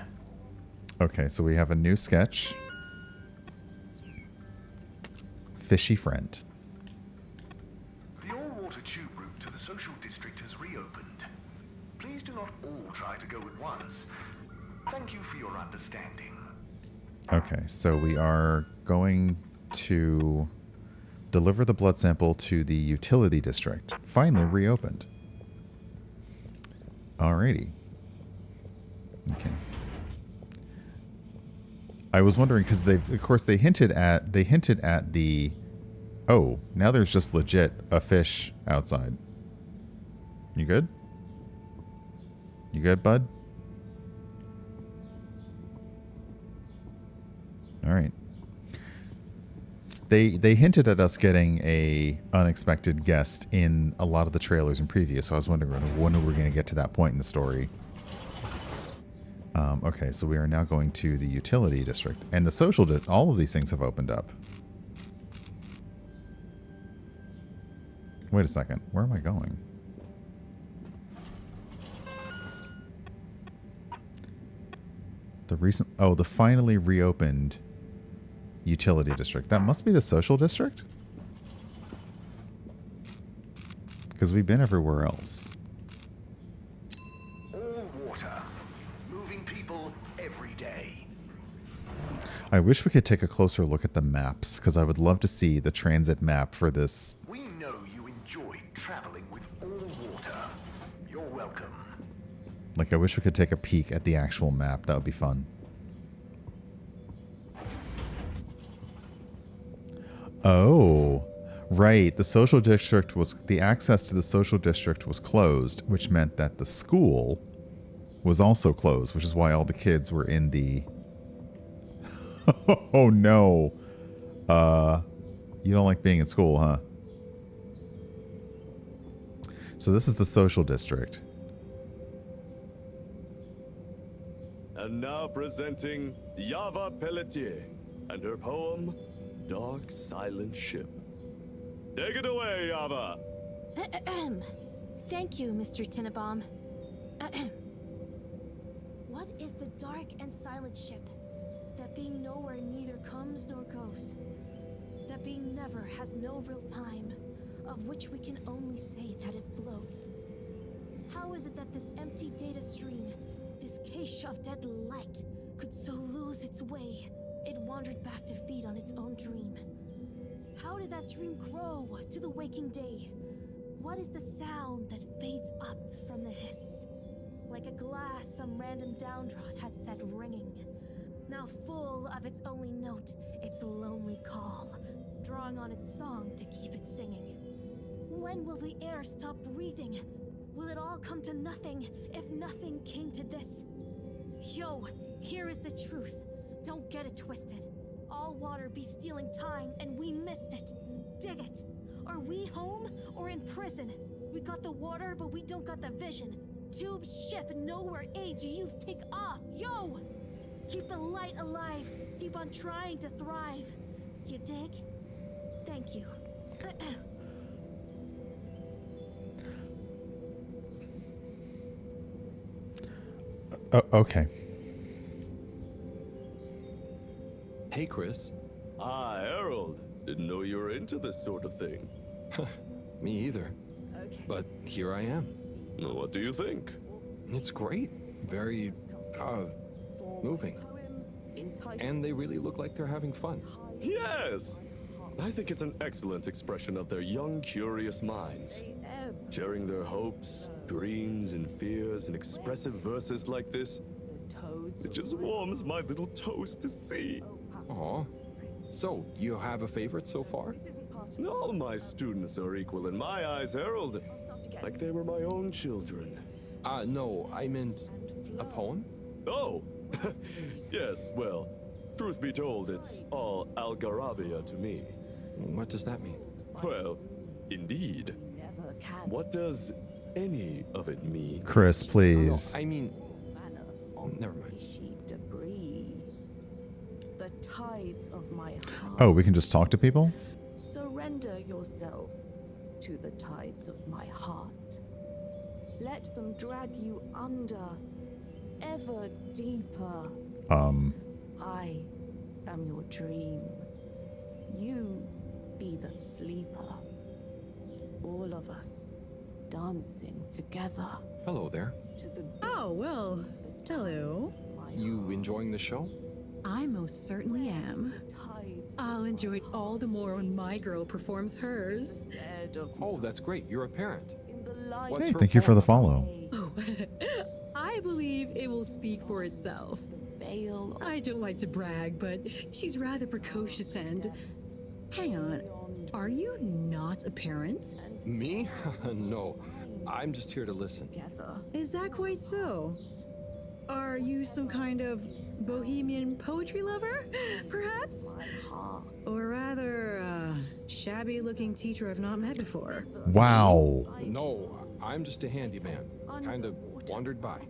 Okay, so we have a new sketch. Fishy friend. The all-water tube route to the social district has reopened. Please do not all try to go at once. Thank you for your understanding. Okay, so we are going to deliver the blood sample to the utility district. Finally reopened. Alrighty. Okay. I was wondering because they hinted at the oh, now there's just legit a fish outside. You good? You good, bud? All right. They hinted at us getting a unexpected guest in a lot of the trailers and previews, so I was wondering when we're going to get to that point in the story. Okay, so we are now going to the utility district. And the social all of these things have opened up. Wait a second. Where am I going? The finally reopened utility district. That must be the social district? Because we've been everywhere else. All water. Moving people every day. I wish we could take a closer look at the maps, because I would love to see the transit map for this. We know you traveling with all water. You're welcome. Like, I wish we could take a peek at the actual map. That would be fun. Oh, right. The social district was... The access to the social district was closed, which meant that the school was also closed, which is why all the kids were in the... Oh, no. You don't like being in school, huh? So this is the social district. And now presenting Yava Pelletier and her poem, Dark Silent Ship. Take it away, Yava! Thank you, Mr. Tinnabaum. What is the dark and silent ship? That being nowhere neither comes nor goes. That being never has no real time, of which we can only say that it flows. How is it that this empty data stream, this cache of dead light, could so lose its way? It wandered back to feed on its own dream. How did that dream grow to the waking day? What is the sound that fades up from the hiss? Like a glass some random downdraught had set ringing. Now full of its only note, its lonely call, drawing on its song to keep it singing. When will the air stop breathing? Will it all come to nothing if nothing came to this? Yo, here is the truth. Don't get it twisted. All water be stealing time and we missed it. Dig it. Are we home or in prison? We got the water but we don't got the vision. Tube ship nowhere age youth take off. Yo! Keep the light alive. Keep on trying to thrive. You dig? Thank you. Okay. Hey, Chris. Ah, Harold. Didn't know you were into this sort of thing. Me either. But here I am. What do you think? It's great. Very, moving. And they really look like they're having fun. Yes! I think it's an excellent expression of their young, curious minds. Sharing their hopes, dreams, and fears in expressive verses like this. It just warms my little toes to see. Aw. So, you have a favorite so far? All my students are equal in my eyes, Harold. Like they were my own children. No, I meant a poem? Oh! Yes, well, truth be told, it's all Algarabia to me. What does that mean? Well, indeed. What does any of it mean? Chris, please. I mean... Never mind. The tides of my heart. Oh, we can just talk to people? Surrender yourself to the tides of my heart. Let them drag you under, ever deeper. I am your dream. You be the sleeper. All of us dancing together. Hello there. To the Oh, well, hello. You enjoying the show? I most certainly am. I'll enjoy it all the more when my girl performs hers. Oh, that's great. You're a parent. Hey, thank you for the follow. Oh, I believe it will speak for itself. I don't like to brag, but she's rather precocious and... Hang on, are you not a parent? Me? No, I'm just here to listen. Is that quite so? Are you some kind of bohemian poetry lover, perhaps? Or rather, shabby-looking teacher I've not met before? Wow. No, I'm just a handyman. Kind of wandered by.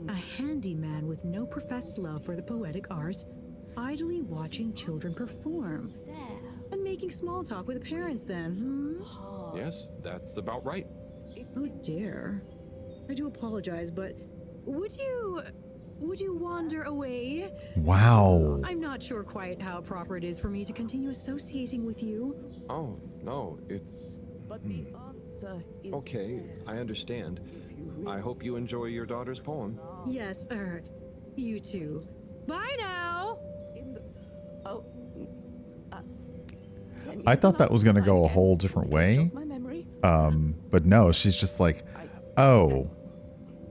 A handyman with no professed love for the poetic art, idly watching children perform. And making small talk with the parents then, Yes, that's about right. Oh dear. I do apologize, but would you wander away? Wow. I'm not sure quite how proper it is for me to continue associating with you. Oh, no, it's... But the answer is Okay, I understand. I hope you enjoy your daughter's poem. Yes, you too. Bye now! I thought that was going to go a whole different way. My memory. But no, she's just like, oh,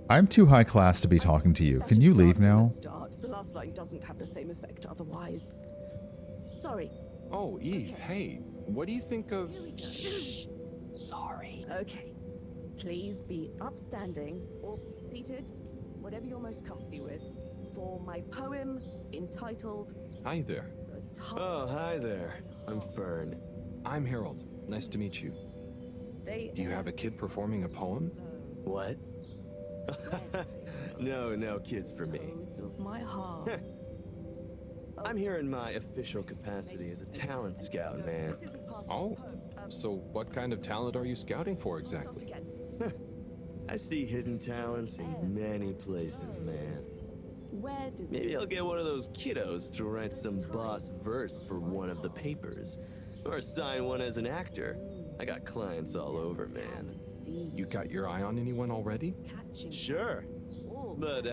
I'm too high class to be talking to you. Can you leave now? The last line doesn't have the same effect otherwise. Sorry. Oh, Eve, hey. What do you think of... Shh. Sorry. Okay. Please be upstanding or seated, whatever you're most comfy with, for my poem entitled... Hi there. Oh, hi there. I'm Fern. I'm Harold. Nice to meet you. Do you have a kid performing a poem? What? No kids for me. Of my heart. I'm here in my official capacity as a talent scout, man. Oh, so what kind of talent are you scouting for exactly? I see hidden talents in many places, man. Maybe I'll get one of those kiddos to write some boss verse for one of the papers. Or sign one as an actor. I got clients all over, man. You got your eye on anyone already? Sure. But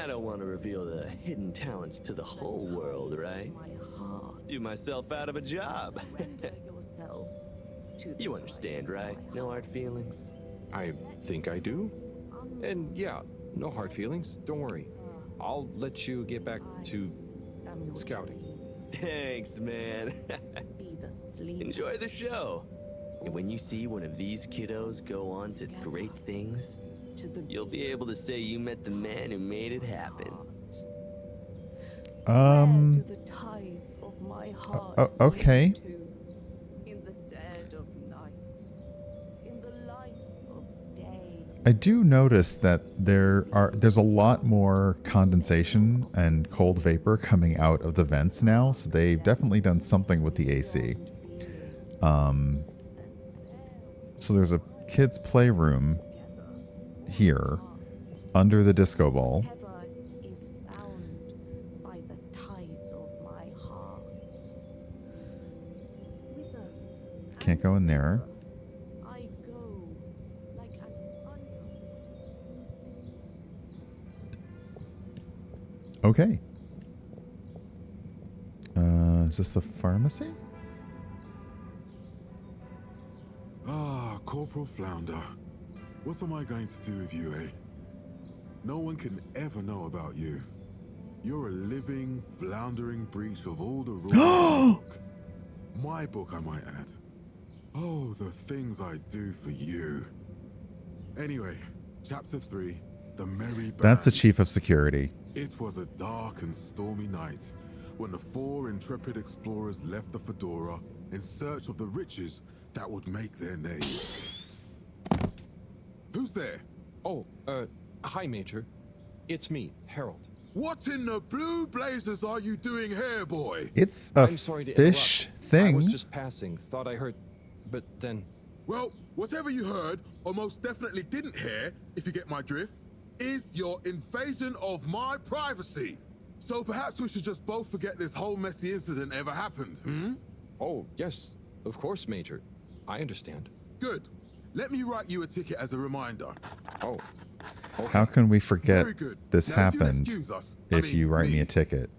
I don't want to reveal the hidden talents to the whole world, right? Do myself out of a job. You understand, right? No hard feelings? I think I do. And yeah, no hard feelings. Don't worry. I'll let you get back to scouting. Thanks, man. Enjoy the show. And when you see one of these kiddos go on to great things, you'll be able to say you met the man who made it happen. Okay. I do notice that there's a lot more condensation and cold vapor coming out of the vents now, so they've definitely done something with the AC. So there's a kids' playroom here under the disco ball. Can't go in there. Okay. Is this the pharmacy? Ah, Corporal Flounder. What am I going to do with you, eh? No one can ever know about you. You're a living, floundering breach of all the rules of the book. My book, I might add. Oh, the things I do for you. Anyway, Chapter 3, The Merry Band. That's the chief of security. It was a dark and stormy night when the 4 intrepid explorers left the Fedora in search of the riches that would make their name. Who's there? Oh, hi, Major. It's me, Harold. What in the blue blazers are you doing here, boy? It's a I'm sorry to fish interrupt. thing. I was just passing. Thought I heard, but then... Well, whatever you heard, or most definitely didn't hear, if you get my drift, is your invasion of my privacy. So perhaps we should just both forget this whole messy incident ever happened, hmm? Oh, yes. Of course, Major. I understand. Good. Let me write you a ticket as a reminder. Oh. Okay. How can we forget Very good. this Now, if you'll happened excuse us, if you write me a ticket?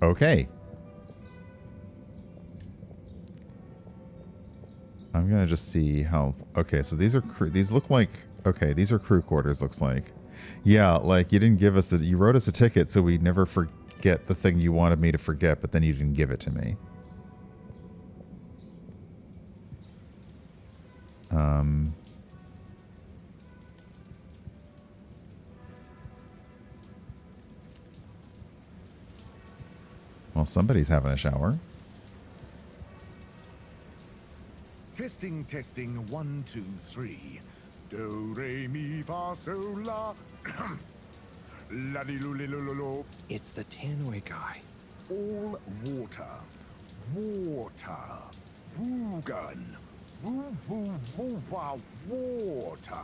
Okay. I'm gonna just see how. Okay, so these are these look like. Okay, these are crew quarters. Looks like. Yeah, like you didn't give us a. You wrote us a ticket so we'd never forget the thing you wanted me to forget, but then you didn't give it to me. Well, somebody's having a shower. Testing, 1, 2, 3. Do, re, mi, fa, sol, la. La, di, lu, li, lu, lu, lu. It's the Tannoy guy. All water. Water. Woogun. Woo, woo, woo, wow, water.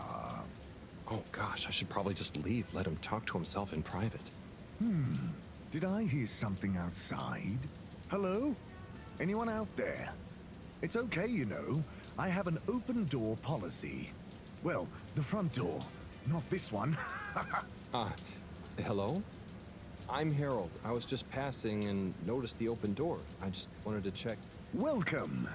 Oh gosh, I should probably just leave. Let him talk to himself in private. Did I hear something outside? Hello? Anyone out there? It's okay, you know. I have an open door policy. Well, the front door, not this one. Hello? I'm Harold. I was just passing and noticed the open door. I just wanted to check. Welcome.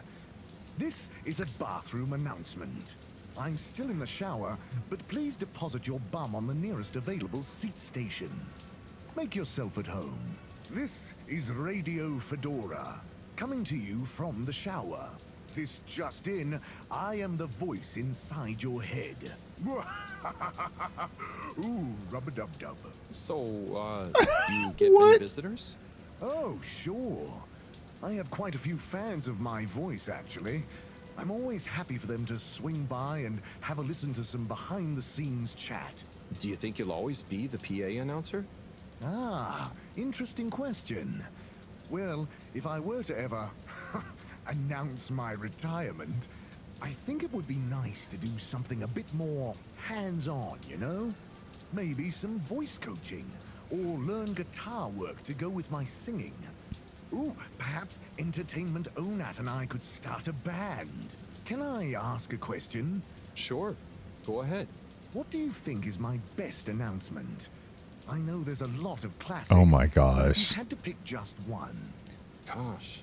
This is a bathroom announcement. I'm still in the shower, but please deposit your bum on the nearest available seat station. Make yourself at home. This is Radio Fedora, coming to you from the shower. This just in, I am the voice inside your head. Ooh, rub-a-dub-dub. So, you get many visitors? Oh, sure. I have quite a few fans of my voice, actually. I'm always happy for them to swing by and have a listen to some behind-the-scenes chat. Do you think you'll always be the PA announcer? Ah, interesting question. Well, if I were to ever announce my retirement, I think it would be nice to do something a bit more hands-on, you know? Maybe some voice coaching, or learn guitar work to go with my singing. Ooh, perhaps Entertainment Onat and I could start a band. Can I ask a question? Sure. Go ahead. What do you think is my best announcement? I know there's a lot of classics. Oh my But gosh. if you had to pick just one. Gosh,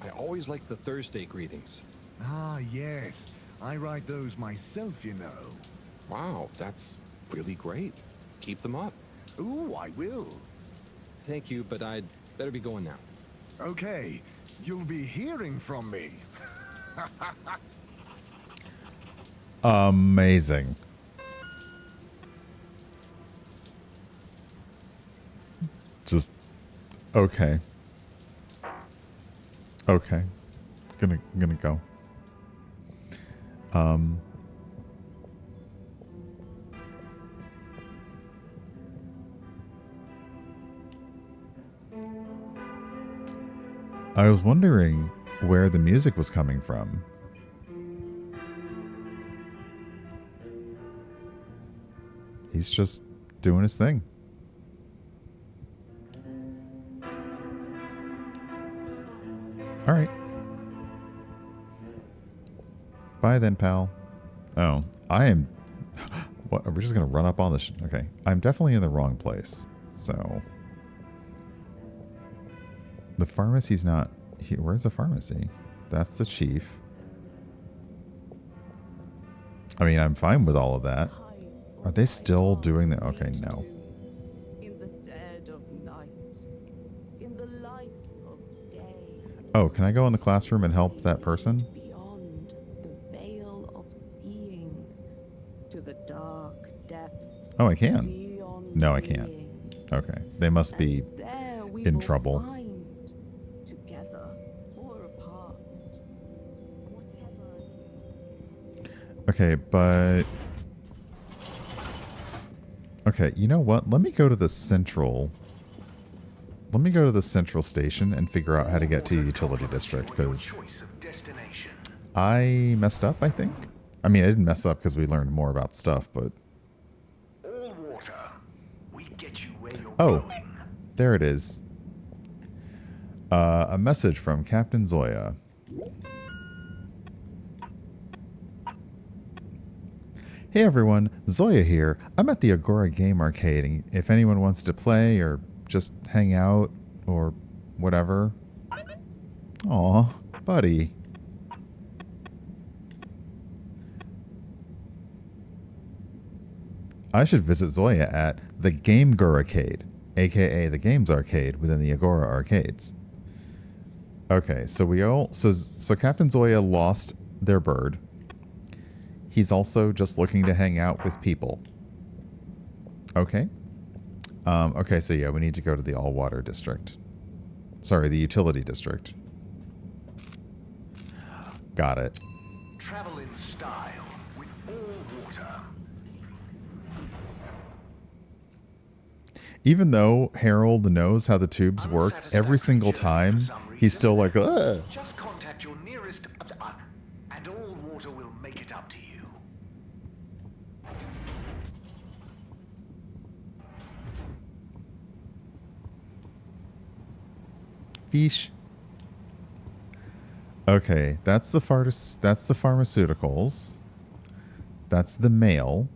I always like the Thursday greetings. Ah, yes. I write those myself, you know. Wow, that's really great. Keep them up. Ooh, I will. Thank you, but I'd better be going now. Okay, you'll be hearing from me. Amazing. Just okay. Okay. Gonna go. I was wondering where the music was coming from. He's just doing his thing. All right. Bye then, pal. Oh, I am... What? Are we just going to run up on this? Okay. I'm definitely in the wrong place. So... The pharmacy's not here. Where's the pharmacy? That's the chief. I mean, I'm fine with all of that. Are they still doing the... Okay, no. In the dead of night, in the light of day. Oh, can I go in the classroom and help that person? Beyond the veil of seeing, to the dark depths. Oh, I can. No, I can't. Okay. They must be in trouble. Together or apart. Whatever. Okay, but... Okay, you know what? Let me go to the central... Let me go to the central station and figure out how to get to the utility district, because... I messed up, I think? I mean, I didn't mess up because we learned more about stuff, but... All water. We get you where you're Oh, going. there it is. A message from Captain Zoya. Hey everyone, Zoya here. I'm at the Agora Game Arcade. If anyone wants to play or just hang out or whatever. Aw, buddy. I should visit Zoya at the Game Arcade, aka the Games Arcade within the Agora Arcades. Okay, so Captain Zoya lost their bird. He's also just looking to hang out with people. Okay. Okay, so yeah, we need to go to the all-water district. Sorry, the utility district. Got it. Travel in style with all water. Even though Harold knows how the tubes work, every single time, he's still like, ugh. Just contact your nearest and all water will make it up to you. Fish. Okay, that's the pharmaceuticals. That's the mail.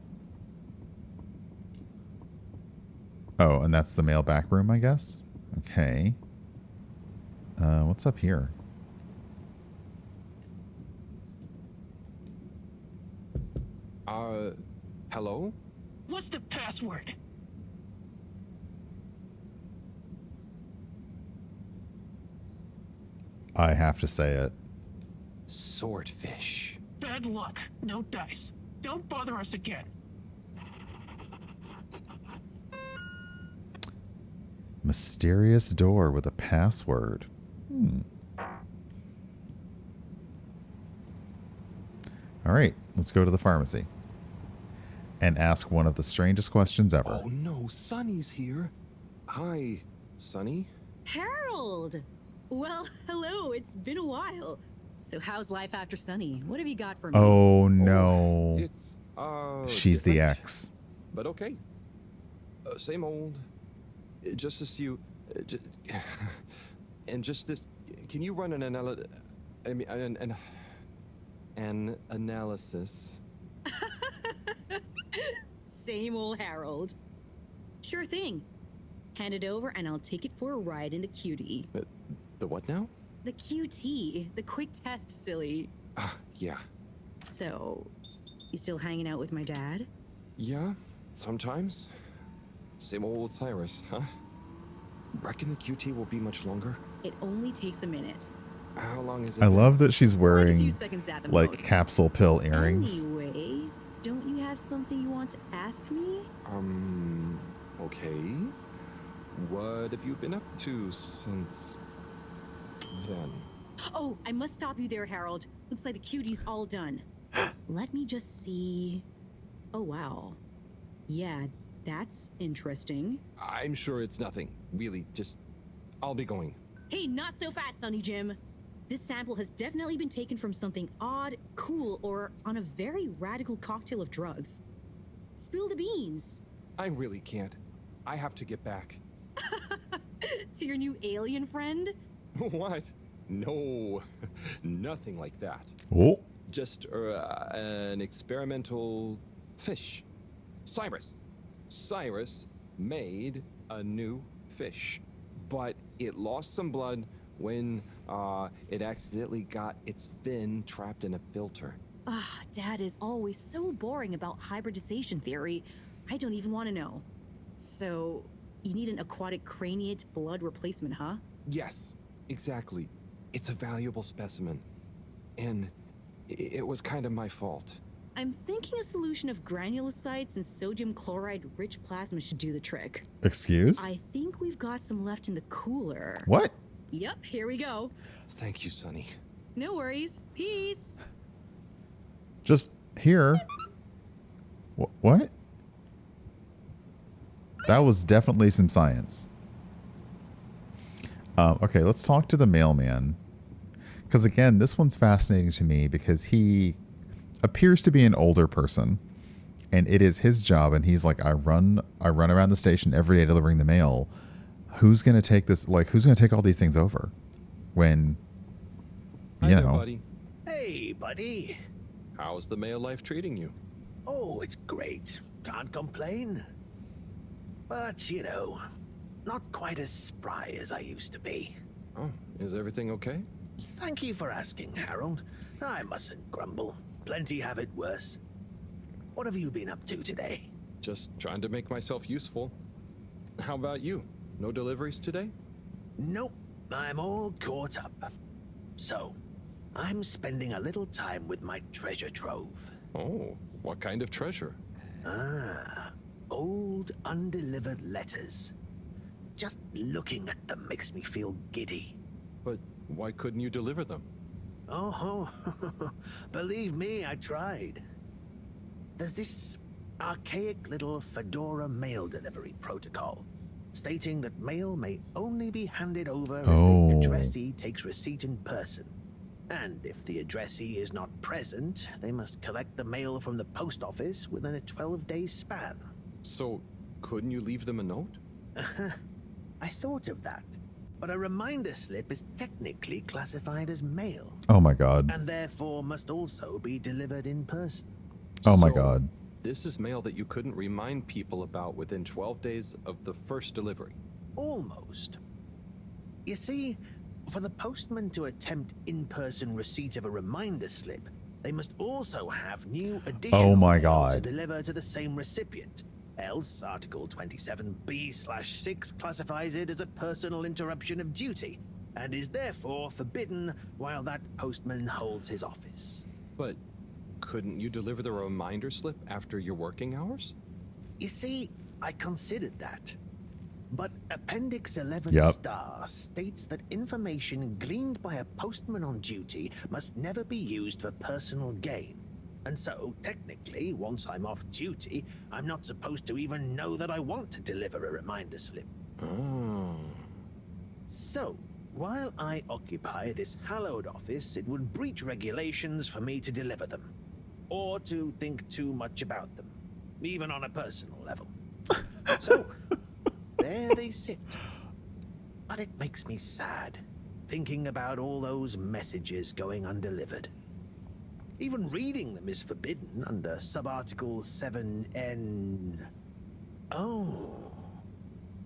Oh, and that's the mail back room, I guess? Okay. What's up here? Hello? What's the password? I have to say it. Swordfish. Bad luck. No dice. Don't bother us again. Mysterious door with a password. All right, let's go to the pharmacy and ask one of the strangest questions ever. Oh no, Sonny's here. Hi, Sonny. Harold! Well, hello, it's been a while. So how's life after Sunny? What have you got for me? Oh no. It's, she's the different, ex. But okay. Same old. Just this you. And just this. Can you run an analysis? Same old Harold. Sure thing. Hand it over and I'll take it for a ride in the QT. The what now? The QT. The quick test, silly. Yeah. So, you still hanging out with my dad? Yeah, sometimes. Same old Cyrus, huh? Reckon the QT will be much longer? It only takes a minute. How long is it? I love that she's wearing few seconds at the like most. capsule pill earrings. Anyway, don't you have something you want to ask me? Okay. What have you been up to since then? Oh, I must stop you there, Harold. Looks like the QT's all done. Let me just see. Oh, wow. Yeah, that's interesting. I'm sure it's nothing. Really, just... I'll be going. Hey, not so fast, Sonny Jim. This sample has definitely been taken from something odd, cool, or on a very radical cocktail of drugs. Spill the beans. I really can't. I have to get back. To your new alien friend? What? No, nothing like that. Oh. Just an experimental fish. Cyrus made a new fish, but it lost some blood when it accidentally got its fin trapped in a filter. Dad is always so boring about hybridization theory. I don't even want to know. So, you need an aquatic craniate blood replacement, huh? Yes, exactly. It's a valuable specimen. And it was kind of my fault. I'm thinking a solution of granulocytes and sodium chloride-rich plasma should do the trick. Excuse? I think we've got some left in the cooler. What? Yep, here we go. Thank you, Sonny. No worries. Peace. Just here. What? That was definitely some science. Okay, let's talk to the mailman. Because again, this one's fascinating to me because he appears to be an older person. And it is his job. And he's like, I run around the station every day delivering the mail. Who's going to take this? Like, who's going to take all these things over? When, you know. Buddy. Hey, buddy. How's the mail life treating you? Oh, it's great. Can't complain. But, you know, not quite as spry as I used to be. Oh, is everything okay? Thank you for asking, Harold. I mustn't grumble. Plenty have it worse. What have you been up to today? Just trying to make myself useful. How about you? No deliveries today? Nope. I'm all caught up. So, I'm spending a little time with my treasure trove. Oh, what kind of treasure? Old undelivered letters. Just looking at them makes me feel giddy. But why couldn't you deliver them? Oh, believe me, I tried. There's this archaic little Fedora mail delivery protocol, stating that mail may only be handed over if the addressee takes receipt in person. And if the addressee is not present, they must collect the mail from the post office within a 12-day span. So, couldn't you leave them a note? I thought of that, but a reminder slip is technically classified as mail. Oh my god. And therefore must also be delivered in person. Oh my god. This is mail that you couldn't remind people about within 12 days of the first delivery. Almost. You see, for the postman to attempt in-person receipt of a reminder slip, they must also have new additional mail to deliver to the same recipient. Else, Article 27B/6 classifies it as a personal interruption of duty, and is therefore forbidden while that postman holds his office. But couldn't you deliver the reminder slip after your working hours? You see, I considered that. But Appendix 11 star states that information gleaned by a postman on duty must never be used for personal gain. And so, technically, once I'm off duty, I'm not supposed to even know that I want to deliver a reminder slip. Oh. So, while I occupy this hallowed office, it would breach regulations for me to deliver them. Or to think too much about them, even on a personal level. So, there they sit. But it makes me sad, thinking about all those messages going undelivered. Even reading them is forbidden under Subarticle 7N. Oh.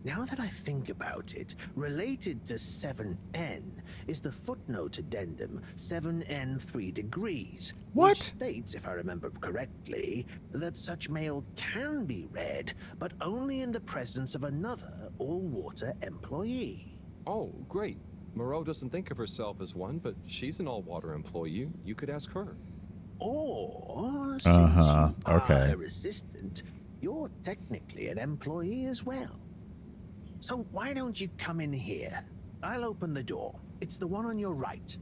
Now that I think about it, related to 7N is the footnote addendum 7N 3 degrees. What? Which states, if I remember correctly, that such mail can be read, but only in the presence of another all-water employee. Oh, great. Moreau doesn't think of herself as one, but she's an all-water employee. You could ask her. Or, since you are okay. her assistant, you're technically an employee as well. So why don't you come in here? I'll open the door. It's the one on your right.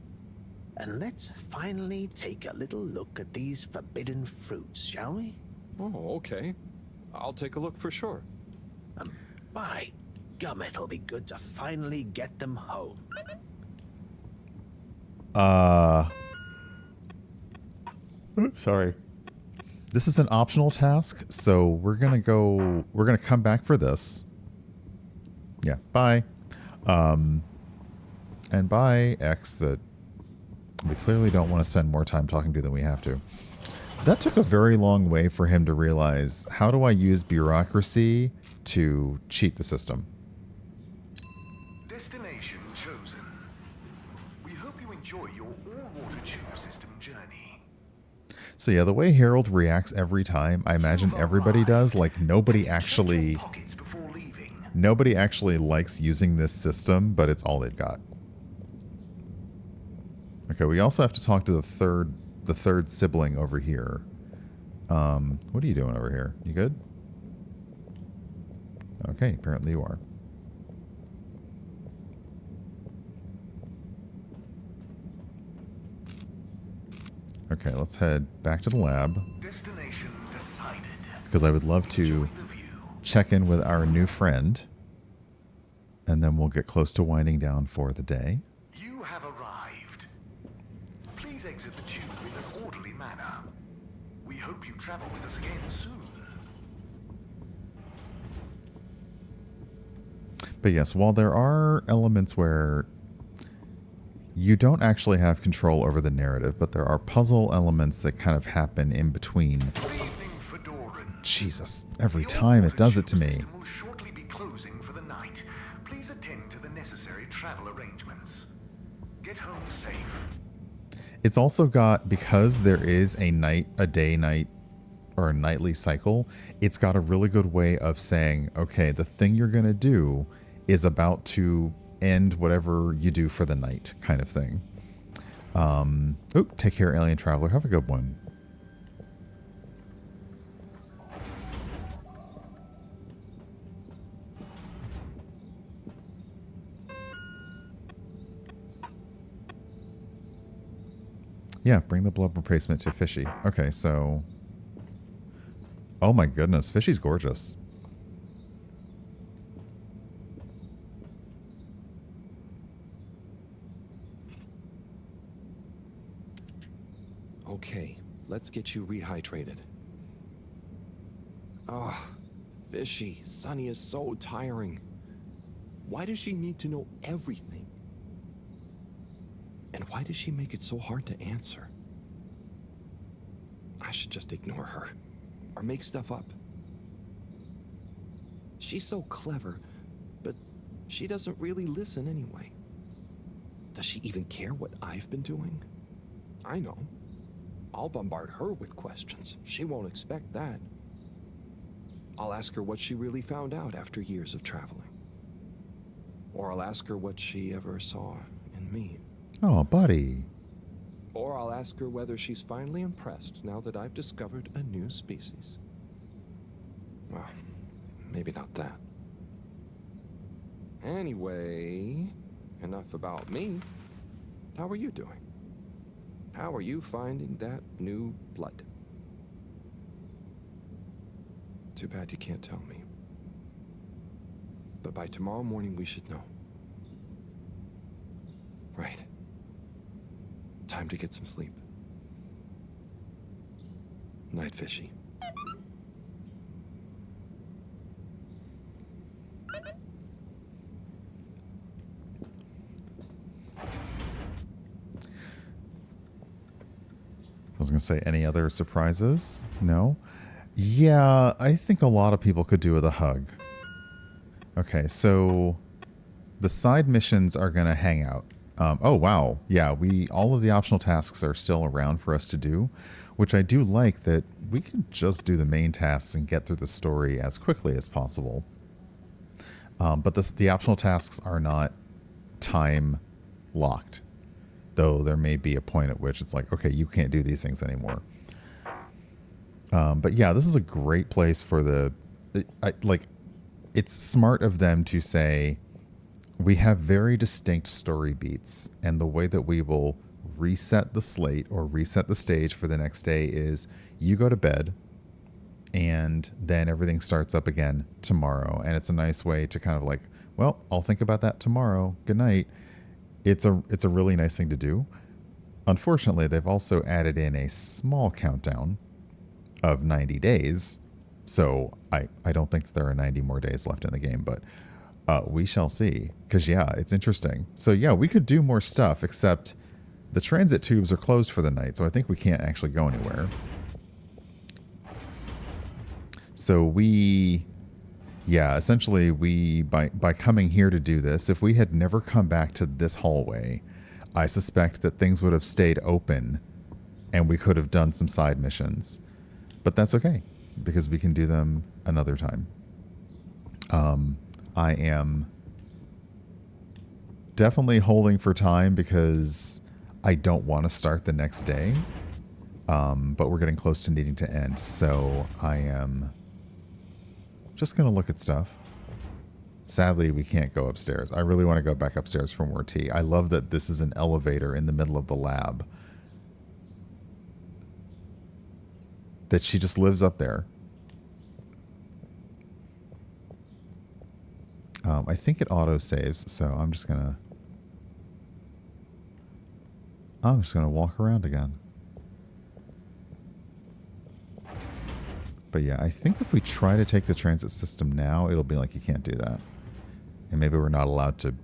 And let's finally take a little look at these forbidden fruits, shall we? Oh, okay. I'll take a look for sure. By gum, it'll be good to finally get them home. Oops, sorry. This is an optional task, so we're gonna come back for this. Yeah, bye. And bye, X, that we clearly don't want to spend more time talking to than we have to. That took a very long way for him to realize, how do I use bureaucracy to cheat the system? Destination chosen. We hope you enjoy your all-water tube system journey. So yeah, the way Harold reacts every time, I imagine everybody does. Like, nobody actually likes using this system, but it's all they've got. Okay, we also have to talk to the third sibling over here. What are you doing over here? You good? Okay, apparently you are. Okay, let's head back to the lab. Destination decided. Because I would love to check in with our new friend. And then we'll get close to winding down for the day. You have arrived. Please exit the tube in an orderly manner. We hope you travel with us again soon. But yes, while there are elements where you don't actually have control over the narrative, but there are puzzle elements that kind of happen in between. Jesus, every time it does it to me. Will shortly be closing for the night. Please attend to the necessary travel arrangements. Get home safe. It's also got, because there is a day-night, or a nightly cycle, it's got a really good way of saying, okay, the thing you're going to do is about to end whatever you do for the night, kind of thing. Take care, alien traveler. Have a good one. Yeah, bring the blood replacement to Fishy. Okay, so... Oh my goodness, Fishy's gorgeous. Okay, let's get you rehydrated. Ah, Fishy, Sunny is so tiring. Why does she need to know everything? And why does she make it so hard to answer? I should just ignore her. or make stuff up. She's so clever, but she doesn't really listen anyway. Does she even care what I've been doing? I know. I'll bombard her with questions. She won't expect that. I'll ask her what she really found out after years of traveling. Or I'll ask her what she ever saw in me. Oh, buddy. Or I'll ask her whether she's finally impressed now that I've discovered a new species. Well, maybe not that. Anyway, enough about me. How are you doing? How are you finding that new blood? Too bad you can't tell me. But by tomorrow morning we should know. Right. Time to get some sleep. Night, Fishy. I was going to say, any other surprises? No? Yeah, I think a lot of people could do with a hug. Okay, so the side missions are going to hang out. Oh, wow. Yeah, all of the optional tasks are still around for us to do, which I do like that we can just do the main tasks and get through the story as quickly as possible. But the optional tasks are not time locked. Though there may be a point at which it's like, okay, you can't do these things anymore. But yeah, this is a great place for it's smart of them to say, we have very distinct story beats, and the way that we will reset the slate or reset the stage for the next day is you go to bed and then everything starts up again tomorrow. And it's a nice way to kind of like, well, I'll think about that tomorrow. Good night. It's a really nice thing to do. Unfortunately, they've also added in a small countdown of 90 days. So I don't think that there are 90 more days left in the game, but we shall see. Because, yeah, it's interesting. So, yeah, we could do more stuff, except the transit tubes are closed for the night, so I think we can't actually go anywhere. So essentially by coming here to do this, if we had never come back to this hallway, I suspect that things would have stayed open and we could have done some side missions. But that's okay, because we can do them another time. I am definitely holding for time because I don't want to start the next day. But we're getting close to needing to end, so I am just going to look at stuff. Sadly, we can't go upstairs. I really want to go back upstairs for more tea. I love that this is an elevator in the middle of the lab. That she just lives up there. I think it auto-saves, so I'm just gonna walk around again. But yeah, I think if we try to take the transit system now, it'll be like you can't do that. And maybe we're not allowed to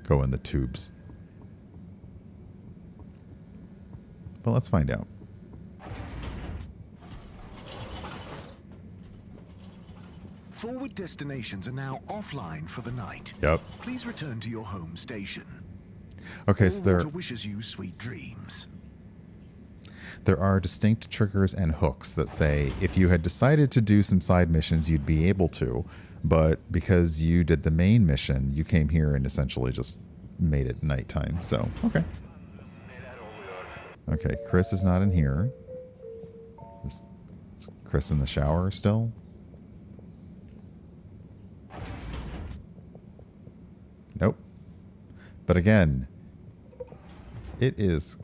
go in the tubes. But let's find out. Forward destinations are now offline for the night. Yep. Please return to your home station. Okay, so there wishes you sweet dreams. There are distinct triggers and hooks that say if you had decided to do some side missions, you'd be able to, but because you did the main mission, you came here and essentially just made it nighttime. So, okay. Okay, Chris is not in here. Is Chris in the shower still? Nope. But again, it is...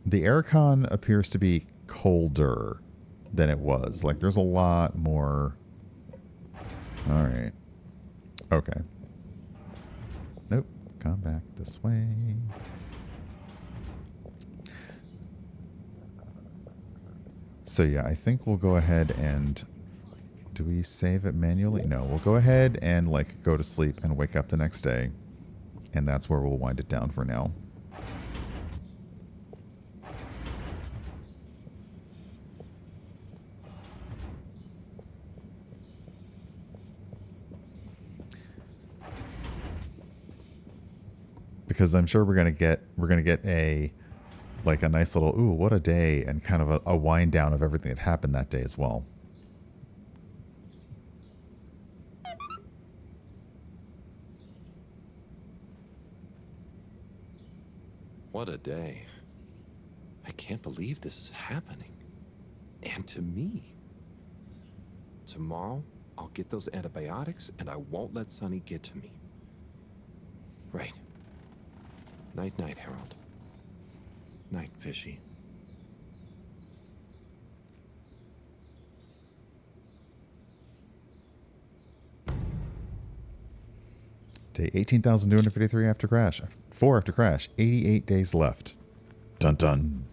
The aircon appears to be colder than it was. Like, there's a lot more... Alright. Okay. Nope. Come back this way. So yeah, I think we'll go ahead and... Do we save it manually? No, we'll go ahead and like go to sleep and wake up the next day. And that's where we'll wind it down for now. because I'm sure we're gonna get a like a nice little ooh, what a day, and kind of a wind down of everything that happened that day as well. What a day. I can't believe this is happening. And to me. Tomorrow, I'll get those antibiotics and I won't let Sonny get to me. Right. Night-night, Harold. Night, Fishy. Day 18,253 after crash. 4 after crash. 88 days left. Dun dun.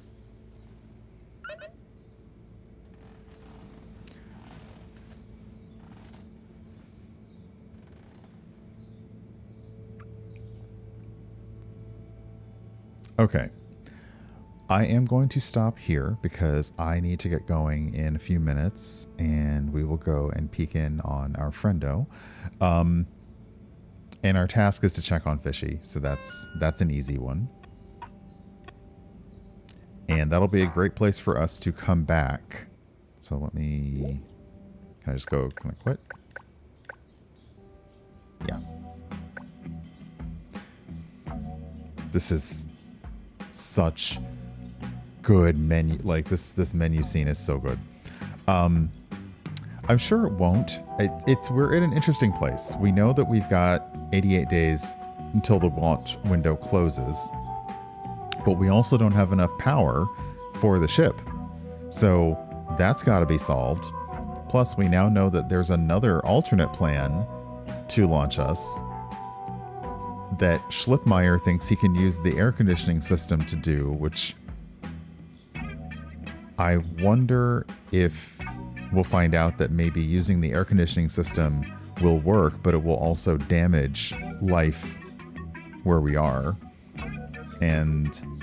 Okay. I am going to stop here because I need to get going in a few minutes, and we will go and peek in on our friendo. And our task is to check on Fishy, so that's an easy one. And that'll be a great place for us to come back. So let me... Can I just go... Can I quit? Yeah. This is such good menu. Like, this menu scene is so good. I'm sure it won't. We're in an interesting place. We know that we've got 88 days until the launch window closes, but we also don't have enough power for the ship. So that's got to be solved. Plus, we now know that there's another alternate plan to launch us that Schlipmeyer thinks he can use the air conditioning system to do, which I wonder if we'll find out that maybe using the air conditioning system will work, but it will also damage life where we are. And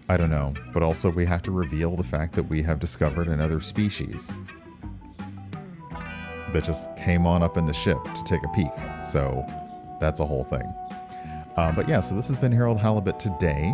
I don't know, but also we have to reveal the fact that we have discovered another species that just came on up in the ship to take a peek. So that's a whole thing. But yeah, so this has been Harold Halibut today.